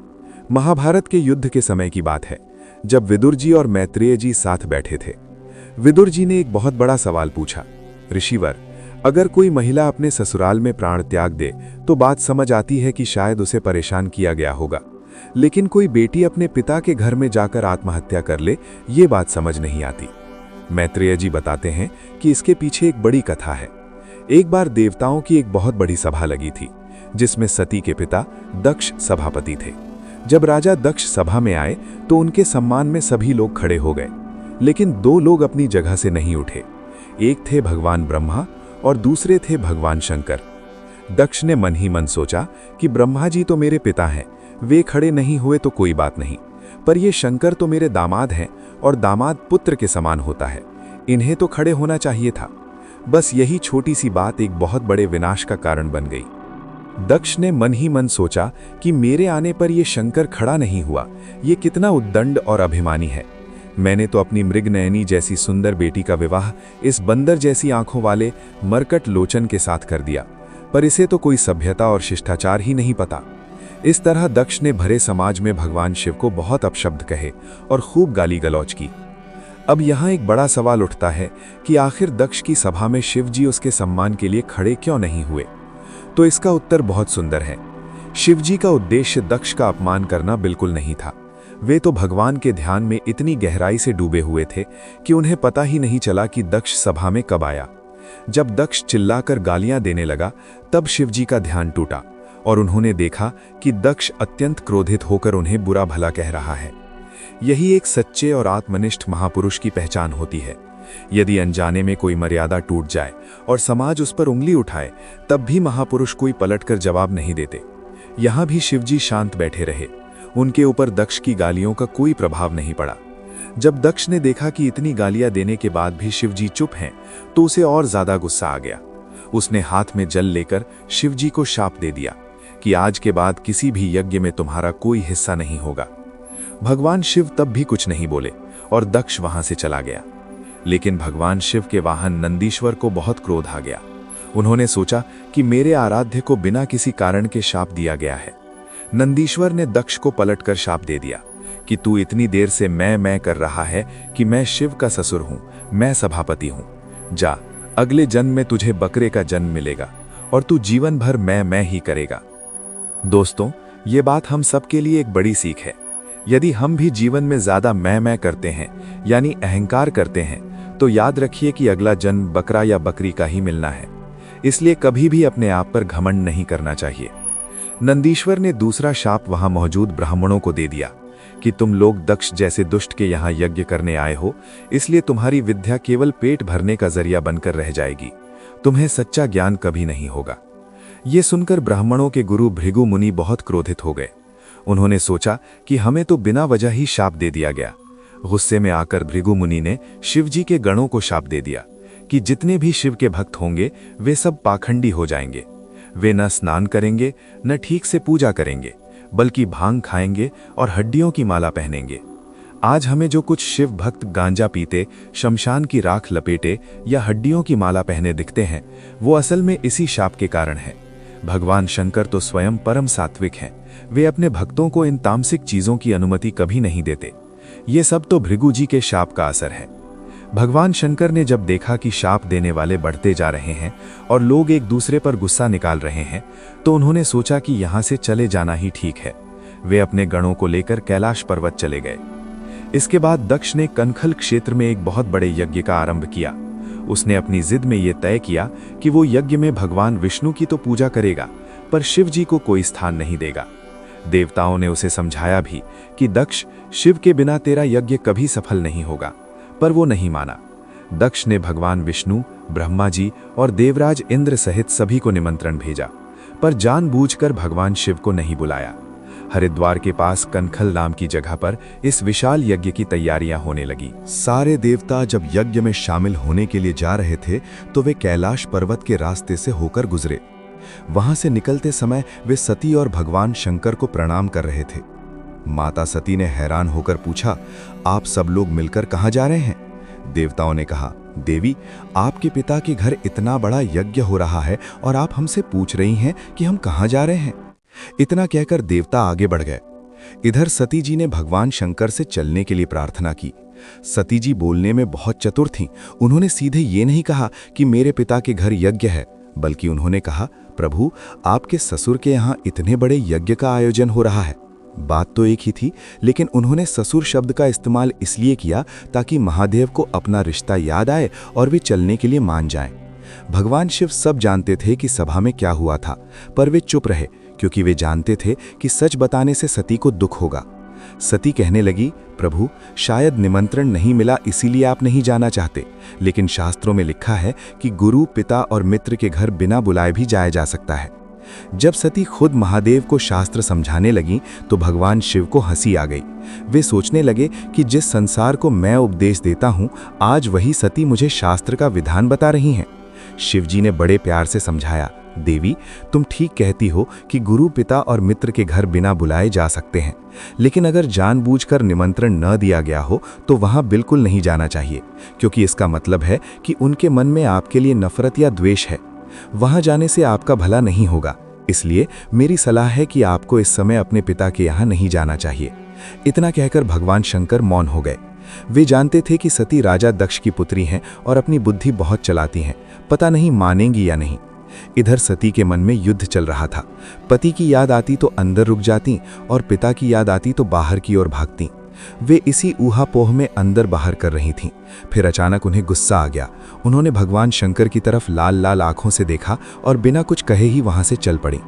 Speaker 1: महाभारत के युद्ध के समय की बात है, जब विदुर जी और मैत्रेय जी साथ बैठे थे। विदुर जी ने एक बहुत बड़ा सवाल पूछा, ऋषिवर, अगर कोई महिला अपने ससुराल में प्राण त्याग दे तो बात समझ आती है कि शायद उसे परेशान किया गया होगा, लेकिन कोई बेटी अपने पिता के घर में जाकर आत्महत्या कर ले, ये बात समझ नहीं आती। मैत्रेय जी बताते हैं कि इसके पीछे एक बड़ी कथा है। एक बार देवताओं की एक बहुत बड़ी सभा लगी थी, जिसमें सती के पिता दक्ष सभापति थे। जब राजा दक्ष सभा में आए तो उनके सम्मान में सभी लोग खड़े हो गए, लेकिन 2 लोग अपनी जगह से नहीं उठे। एक थे भगवान ब्रह्मा और दूसरे थे भगवान शंकर। दक्ष ने मन ही मन सोचा कि ब्रह्मा जी तो मेरे पिता हैं, वे खड़े नहीं हुए तो कोई बात नहीं, पर ये शंकर तो मेरे दामाद हैं और दामाद पुत्र के समान होता है, इन्हें तो खड़े होना चाहिए था। बस यही छोटी सी बात एक बहुत बड़े विनाश का कारण बन गई। दक्ष ने मन ही मन सोचा कि मेरे आने पर यह शंकर खड़ा नहीं हुआ, ये कितना उद्दंड और अभिमानी है। मैंने तो अपनी मृगनयनी जैसी सुंदर बेटी का विवाह इस बंदर जैसी आंखों वाले मरकट लोचन के साथ कर दिया, पर इसे तो कोई सभ्यता और शिष्टाचार ही नहीं पता। इस तरह दक्ष ने भरे समाज में भगवान शिव को बहुत अपशब्द कहे और खूब गाली गलौज की। अब यहाँ एक बड़ा सवाल उठता है कि आखिर दक्ष की सभा में शिव जी उसके सम्मान के लिए खड़े क्यों नहीं हुए? तो इसका उत्तर बहुत सुंदर है। शिव जी का उद्देश्य दक्ष का अपमान करना बिल्कुल नहीं था, वे तो भगवान के ध्यान में इतनी गहराई से डूबे हुए थे कि उन्हें पता ही नहीं चला कि दक्ष सभा में कब आया। जब दक्ष चिल्लाकर गालियां देने लगा, तब शिवजी का ध्यान टूटा और उन्होंने देखा कि दक्ष अत्यंत क्रोधित होकर उन्हें बुरा भला कह रहा है। यही एक सच्चे और आत्मनिष्ठ महापुरुष की पहचान होती है। यदि अनजाने में कोई मर्यादा टूट जाए और समाज उस पर उंगली उठाए, तब भी महापुरुष कोई पलटकर जवाब नहीं देते। यहां भी शिवजी शांत बैठे रहे। उनके ऊपर दक्ष की गालियों का कोई प्रभाव नहीं पड़ा। जब दक्ष ने देखा कि इतनी गालियां देने के बाद भी शिवजी चुप हैं, तो उसे और ज्यादा गुस्सा आ गया। उसने हाथ में जल लेकर शिवजी को शाप दे दिया कि आज के बाद किसी भी यज्ञ में तुम्हारा कोई हिस्सा नहीं होगा। भगवान शिव तब भी कुछ नहीं बोले और दक्ष वहां से चला गया। लेकिन भगवान शिव के वाहन नंदीश्वर को बहुत क्रोध आ गया। उन्होंने सोचा कि मेरे आराध्य को बिना किसी कारण के शाप दिया गया है। नंदीश्वर ने दक्ष को पलटकर शाप दे दिया कि तू इतनी देर से मैं कर रहा है कि मैं शिव का ससुर हूं, मैं सभापति हूं। जा, अगले जन्म में तुझे बकरे का जन्म मिलेगा और तू जीवन भर मैं ही करेगा। दोस्तों, ये बात हम सबके लिए एक बड़ी सीख है। यदि हम भी जीवन में ज्यादा मैं करते हैं, यानी अहंकार करते हैं, तो याद रखिए कि अगला जन्म बकरा या बकरी का ही मिलना है। इसलिए कभी भी अपने आप पर घमंड नहीं करना चाहिए। नंदीश्वर ने दूसरा शाप वहां मौजूद ब्राह्मणों को दे दिया कि तुम लोग दक्ष जैसे दुष्ट के यहाँ यज्ञ करने आए हो, इसलिए तुम्हारी विद्या केवल पेट भरने का जरिया बनकर रह जाएगी। तुम्हें सच्चा ज्ञान कभी नहीं होगा। ये सुनकर ब्राह्मणों के गुरु भृगु मुनि बहुत क्रोधित हो गए। उन्होंने सोचा कि हमें तो बिना वजह ही शाप दे दिया गया। गुस्से में आकर भृगु मुनि ने शिवजी के गणों को शाप दे दिया कि जितने भी शिव के भक्त होंगे वे सब पाखंडी हो जाएंगे। वे न स्नान करेंगे, न ठीक से पूजा करेंगे, बल्कि भांग खाएंगे और हड्डियों की माला पहनेंगे। आज हमें जो कुछ शिव भक्त गांजा पीते, शमशान की राख लपेटे या हड्डियों की माला पहने दिखते हैं, वो असल में इसी शाप के कारण है। भगवान शंकर तो स्वयं परम सात्विक हैं। वे अपने भक्तों को इन तामसिक चीजों की अनुमति कभी नहीं देते। ये सब तो भृगु जी के शाप का असर है। भगवान शंकर ने जब देखा कि शाप देने वाले बढ़ते जा रहे हैं और लोग एक दूसरे पर गुस्सा निकाल रहे हैं, तो उन्होंने सोचा कि यहां से चले जाना ही ठीक है। वे अपने गणों को लेकर कैलाश पर्वत चले गए। इसके बाद दक्ष ने कनखल क्षेत्र में एक बहुत बड़े यज्ञ का आरंभ किया। उसने अपनी जिद में यह तय किया कि वो यज्ञ में भगवान विष्णु की तो पूजा करेगा, पर शिव जी को कोई स्थान नहीं देगा। देवताओं ने उसे समझाया भी कि दक्ष, शिव के बिना तेरा यज्ञ कभी सफल नहीं होगा, पर वो नहीं माना। दक्ष ने भगवान विष्णु, ब्रह्मा जी और देवराज इंद्र सहित सभी को निमंत्रण भेजा, पर जानबूझकर भगवान शिव को नहीं बुलाया। हरिद्वार के पास कनखल नाम की जगह पर इस विशाल यज्ञ की तैयारियां होने लगी।
Speaker 2: सारे देवता जब यज्ञ में शामिल होने के लिए जा रहे थे, तो वे कैलाश पर्वत के रास्ते से होकर गुजरे। वहां से निकलते समय वे सती और भगवान शंकर को प्रणाम कर रहे थे। माता सती ने हैरान होकर पूछा, आप सब लोग मिलकर कहां जा रहे हैं? देवताओं ने कहा, देवी, आपके पिता के घर इतना बड़ा यज्ञ हो रहा है और आप हमसे पूछ रही हैं कि हम कहां जा रहे हैं। इतना कहकर देवता आगे बढ़ गए। इधर सती जी ने भगवान शंकर से चलने के लिए प्रार्थना की। सती जी बोलने में बहुत चतुर थीं। उन्होंने सीधे ये नहीं कहा कि मेरे पिता के घर यज्ञ है, बल्कि उन्होंने कहा, प्रभु, आपके ससुर के यहाँ इतने बड़े यज्ञ का आयोजन हो रहा है। बात तो एक ही थी, लेकिन उन्होंने ससुर शब्द का इस्तेमाल इसलिए किया ताकि महादेव को अपना रिश्ता याद आए और वे चलने के लिए मान जाएं। भगवान शिव सब जानते थे कि सभा में क्या हुआ था, पर वे चुप रहे क्योंकि वे जानते थे कि सच बताने से सती को दुख होगा। सती कहने लगी, प्रभु, शायद निमंत्रण नहीं मिला इसीलिए आप नहीं जाना चाहते, लेकिन शास्त्रों में लिखा है कि गुरु, पिता और मित्र के घर बिना बुलाए भी जाया जा सकता है। जब सती खुद महादेव को शास्त्र समझाने लगी तो भगवान शिव को हंसी आ गई। वे सोचने लगे कि जिस संसार को मैं उपदेश देता हूँ, आज वही सती मुझे शास्त्र का विधान बता रही हैं। शिवजी ने बड़े प्यार से समझाया, देवी, तुम ठीक कहती हो कि गुरु, पिता और मित्र के घर बिना बुलाए जा सकते हैं, लेकिन अगर जानबूझकर निमंत्रण न दिया गया हो तो वहां बिल्कुल नहीं जाना चाहिए, क्योंकि इसका मतलब है कि उनके मन में आपके लिए नफरत या द्वेष है। वहां जाने से आपका भला नहीं होगा। इसलिए मेरी सलाह है कि आपको इस समय अपने पिता के यहाँ नहीं जाना चाहिए। इतना कहकर भगवान शंकर मौन हो गए। वे जानते थे कि सती राजा दक्ष की पुत्री हैं और अपनी बुद्धि बहुत चलाती हैं, पता नहीं मानेंगी या नहीं।
Speaker 1: इधर सती के मन में युद्ध चल रहा था। पति की याद आती तो अंदर रुक जाती और पिता की याद आती तो बाहर की ओर भागती। वे इसी ऊहापोह में अंदर बाहर कर रही थीं। फिर अचानक उन्हें गुस्सा आ गया। उन्होंने भगवान शंकर की तरफ लाल लाल आंखों से देखा और बिना कुछ कहे ही वहां से चल पड़ी।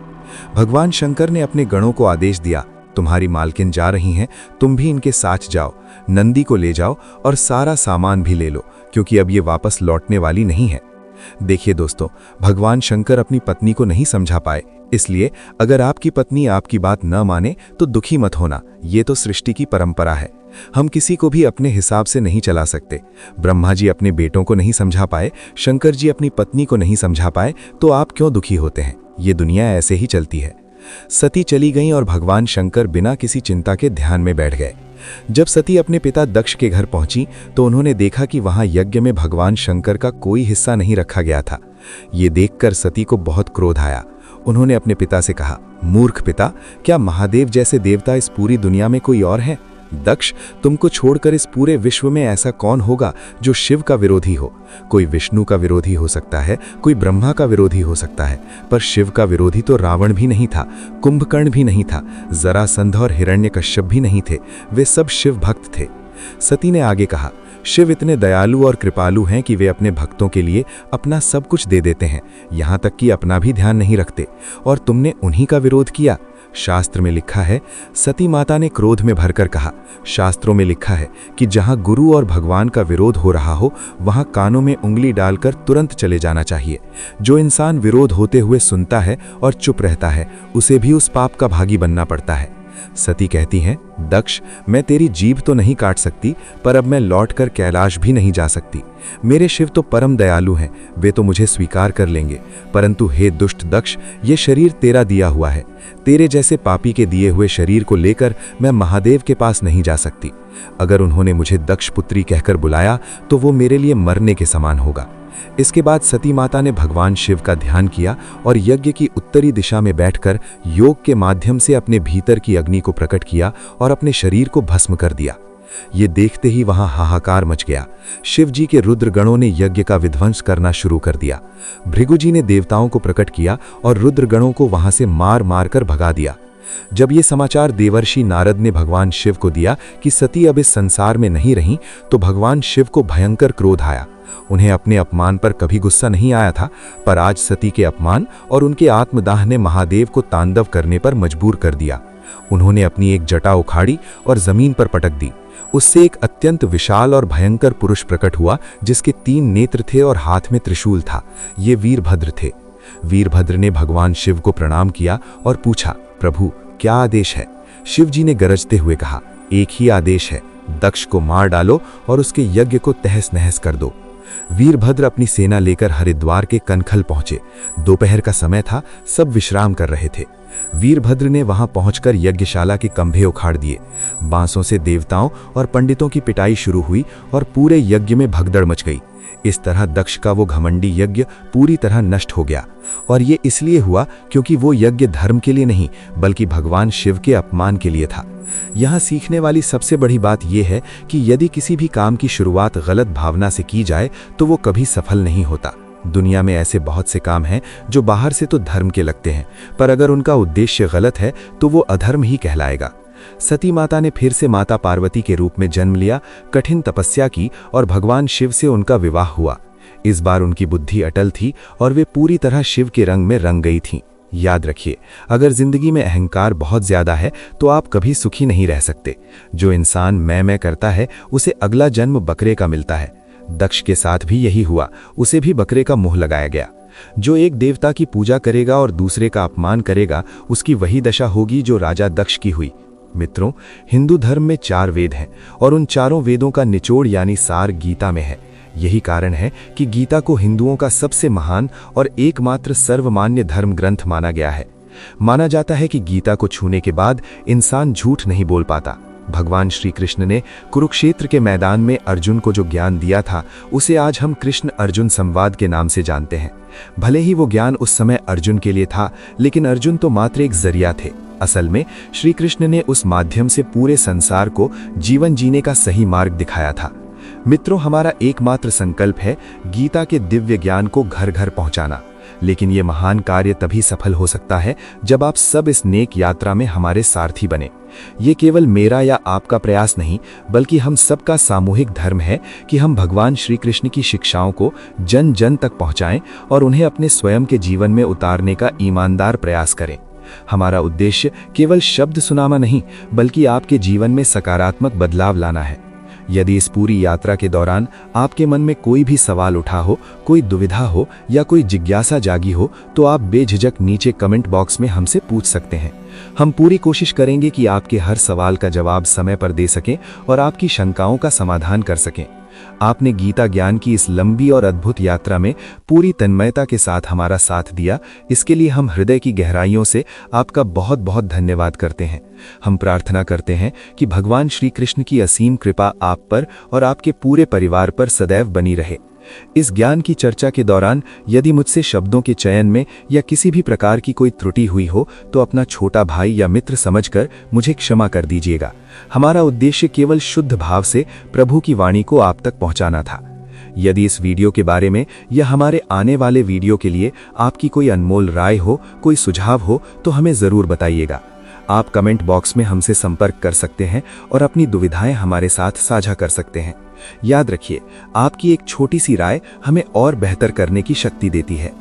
Speaker 1: भगवान शंकर ने अपने गणों को आदेश दिया, तुम्हारी मालकिन जा रही हैं, तुम भी इनके साथ जाओ, नंदी को ले जाओ और सारा सामान भी ले लो, क्योंकि अब ये वापस लौटने वाली नहीं है। देखिए दोस्तों, भगवान शंकर अपनी पत्नी को नहीं समझा पाए, इसलिए अगर आपकी पत्नी आपकी बात न माने तो दुखी मत होना, ये तो सृष्टि की परंपरा है। हम किसी को भी अपने हिसाब से नहीं चला सकते। ब्रह्मा जी अपने बेटों को नहीं समझा पाए, शंकर जी अपनी पत्नी को नहीं समझा पाए, तो आप क्यों दुखी होते हैं? ये दुनिया ऐसे ही चलती है। सती चली गईं और भगवान शंकर बिना किसी चिंता के ध्यान में बैठ गए। जब सती अपने पिता दक्ष के घर पहुंची तो उन्होंने देखा कि वहां यज्ञ में भगवान शंकर का कोई हिस्सा नहीं रखा गया था। ये देखकर सती को बहुत क्रोध आया। उन्होंने अपने पिता से कहा, मूर्ख पिता, क्या महादेव जैसे देवता इस पूरी दुनिया में कोई और है? दक्ष, तुमको छोड़कर इस पूरे विश्व में ऐसा कौन होगा जो शिव का विरोधी हो? कोई विष्णु का विरोधी हो सकता है, कोई ब्रह्मा का विरोधी हो सकता है, पर शिव का विरोधी तो रावण भी नहीं था, कुंभकर्ण भी नहीं था, जरासंध और हिरण्यकश्यप भी नहीं थे। वे सब शिव भक्त थे। सती ने आगे कहा, शिव इतने दयालु और कृपालु हैं कि वे अपने भक्तों के लिए अपना सब कुछ दे देते हैं, यहाँ तक कि अपना भी ध्यान नहीं रखते, और तुमने उन्हीं का विरोध किया। शास्त्र में लिखा है, सती माता ने क्रोध में भरकर कहा, शास्त्रों में लिखा है कि जहां गुरु और भगवान का विरोध हो रहा हो वहां कानों में उंगली डालकर तुरंत चले जाना चाहिए। जो इंसान विरोध होते हुए सुनता है और चुप रहता है, उसे भी उस पाप का भागी बनना पड़ता है। सती कहती हैं, दक्ष, मैं तेरी जीभ तो नहीं काट सकती, पर अब मैं लौटकर कैलाश भी नहीं जा सकती। मेरे शिव तो परम दयालु हैं, वे तो मुझे स्वीकार कर लेंगे, परंतु हे दुष्ट दक्ष, ये शरीर तेरा दिया हुआ है। तेरे जैसे पापी के दिए हुए शरीर को लेकर मैं महादेव के पास नहीं जा सकती। अगर उन्होंने मुझे दक्ष पुत्री कहकर बुलाया तो वो मेरे लिए मरने के समान होगा। इसके बाद सती माता ने भगवान शिव का ध्यान किया और यज्ञ की उत्तरी दिशा में बैठकर योग के माध्यम से अपने भीतर की अग्नि को प्रकट किया और अपने शरीर को भस्म कर दिया। ये देखते ही वहां हाहाकार मच गया। शिव जी के रुद्र गणों ने यज्ञ का विध्वंस करना शुरू कर दिया। भृगु जी ने देवताओं को प्रकट किया और रुद्र गणों को वहां से मार मार कर भगा दिया। जब ये समाचार देवर्षि नारद ने भगवान शिव को दिया कि सती अब इस संसार में नहीं रहीं, तो भगवान शिव को भयंकर क्रोध आया। उन्हें अपने अपमान पर कभी गुस्सा नहीं आया था, पर आज सती के अपमान और उनके आत्मदाह ने महादेव को तांडव करने पर मजबूर कर दिया। उन्होंने अपनी एक जटा उखाड़ी और जमीन पर पटक दी। उससे एक अत्यंत विशाल और भयंकर पुरुष प्रकट हुआ, जिसके 3 नेत्र थे और हाथ में त्रिशूल था। ये वीरभद्र थे। वीरभद्र ने भगवान शिव को प्रणाम किया और पूछा, प्रभु, क्या आदेश है? शिव जी ने गरजते हुए कहा, एक ही आदेश है, दक्ष को मार डालो और उसके यज्ञ को तहस नहस कर दो। वीरभद्र अपनी सेना लेकर हरिद्वार के कनखल पहुंचे। दोपहर का समय था, सब विश्राम कर रहे थे। वीरभद्र ने वहां पहुंचकर यज्ञशाला के खंभे उखाड़ दिए। बांसों से देवताओं और पंडितों की पिटाई शुरू हुई और पूरे यज्ञ में भगदड़ मच गई। इस तरह दक्ष का वो घमंडी यज्ञ पूरी तरह नष्ट हो गया, और ये इसलिए हुआ क्योंकि वो यज्ञ धर्म के लिए नहीं बल्कि भगवान शिव के अपमान के लिए था। यहाँ सीखने वाली सबसे बड़ी बात यह है कि यदि किसी भी काम की शुरुआत गलत भावना से की जाए तो वो कभी सफल नहीं होता। दुनिया में ऐसे बहुत से काम हैं जो बाहर से तो धर्म के लगते हैं, पर अगर उनका उद्देश्य गलत है तो वो अधर्म ही कहलाएगा। सती माता ने फिर से माता पार्वती के रूप में जन्म लिया, कठिन तपस्या की और भगवान शिव से उनका विवाह हुआ। इस बार उनकी बुद्धि अटल थी और वे पूरी तरह शिव के रंग में रंग गई थीं। याद रखिए, अगर जिंदगी में अहंकार बहुत ज्यादा है तो आप कभी सुखी नहीं रह सकते। जो इंसान मैं करता है उसे अगला जन्म बकरे का मिलता है। दक्ष के साथ भी यही हुआ, उसे भी बकरे का मुंह लगाया गया। जो एक देवता की पूजा करेगा और दूसरे का अपमान करेगा, उसकी वही दशा होगी जो राजा दक्ष की हुई। मित्रों, हिंदू धर्म में 4 वेद हैं और उन चारों वेदों का निचोड़ यानी सार गीता में है। यही कारण है कि गीता को हिंदुओं का सबसे महान और एकमात्र सर्वमान्य धर्म ग्रंथ माना गया है। माना जाता है कि गीता को छूने के बाद इंसान झूठ नहीं बोल पाता। भगवान श्री कृष्ण ने कुरुक्षेत्र के मैदान में अर्जुन को जो ज्ञान दिया था, उसे आज हम कृष्ण अर्जुन संवाद के नाम से जानते हैं। भले ही वो ज्ञान उस समय अर्जुन के लिए था, लेकिन अर्जुन तो मात्र एक जरिया थे। असल में श्री कृष्ण ने उस माध्यम से पूरे संसार को जीवन जीने का सही मार्ग दिखाया था। मित्रों, हमारा एकमात्र संकल्प है गीता के दिव्य ज्ञान को घर घर पहुंचाना।
Speaker 2: लेकिन ये महान कार्य तभी सफल हो सकता है जब आप सब इस नेक यात्रा में हमारे सारथी बने। ये केवल मेरा या आपका प्रयास नहीं, बल्कि हम सबका सामूहिक धर्म है कि हम भगवान श्री कृष्ण की शिक्षाओं को जन जन तक पहुंचाएं और उन्हें अपने स्वयं के जीवन में उतारने का ईमानदार प्रयास करें। हमारा उद्देश्य केवल शब्द सुनाना नहीं, बल्कि आपके जीवन में सकारात्मक बदलाव लाना है। यदि इस पूरी यात्रा के दौरान आपके मन में कोई भी सवाल उठा हो, कोई दुविधा हो या कोई जिज्ञासा जागी हो, तो आप बेझिझक नीचे कमेंट बॉक्स में हमसे पूछ सकते हैं। हम पूरी कोशिश करेंगे कि आपके हर सवाल का जवाब समय पर दे सकें और आपकी शंकाओं का समाधान कर सकें। आपने गीता ज्ञान की इस लंबी और अद्भुत यात्रा में पूरी तन्मयता के साथ हमारा साथ दिया, इसके लिए हम हृदय की गहराइयों से आपका बहुत बहुत धन्यवाद करते हैं। हम प्रार्थना करते हैं कि भगवान श्री कृष्ण की असीम कृपा आप पर और आपके पूरे परिवार पर सदैव बनी रहे। इस ज्ञान की चर्चा के दौरान यदि मुझसे शब्दों के चयन में या किसी भी प्रकार की कोई त्रुटि हुई हो, तो अपना छोटा भाई या मित्र समझकर मुझे क्षमा कर दीजिएगा। हमारा उद्देश्य केवल शुद्ध भाव से प्रभु की वाणी को आप तक पहुंचाना था। यदि इस वीडियो के बारे में या हमारे आने वाले वीडियो के लिए आपकी कोई अनमोल राय हो, कोई सुझाव हो, तो हमें ज़रूर बताइएगा। आप कमेंट बॉक्स में हमसे संपर्क कर सकते हैं और अपनी दुविधाएं हमारे साथ साझा कर सकते हैं। याद रखिए, आपकी एक छोटी सी राय हमें और बेहतर करने की शक्ति देती है।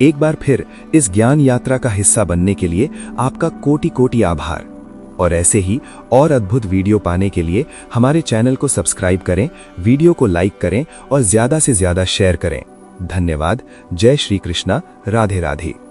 Speaker 2: एक बार फिर इस ज्ञान यात्रा का हिस्सा बनने के लिए आपका कोटि कोटि आभार। और ऐसे ही और अद्भुत वीडियो पाने के लिए हमारे चैनल को सब्सक्राइब करें, वीडियो को लाइक करें और ज़्यादा से ज़्यादा शेयर करें। धन्यवाद। जय श्री कृष्णा। राधे राधे।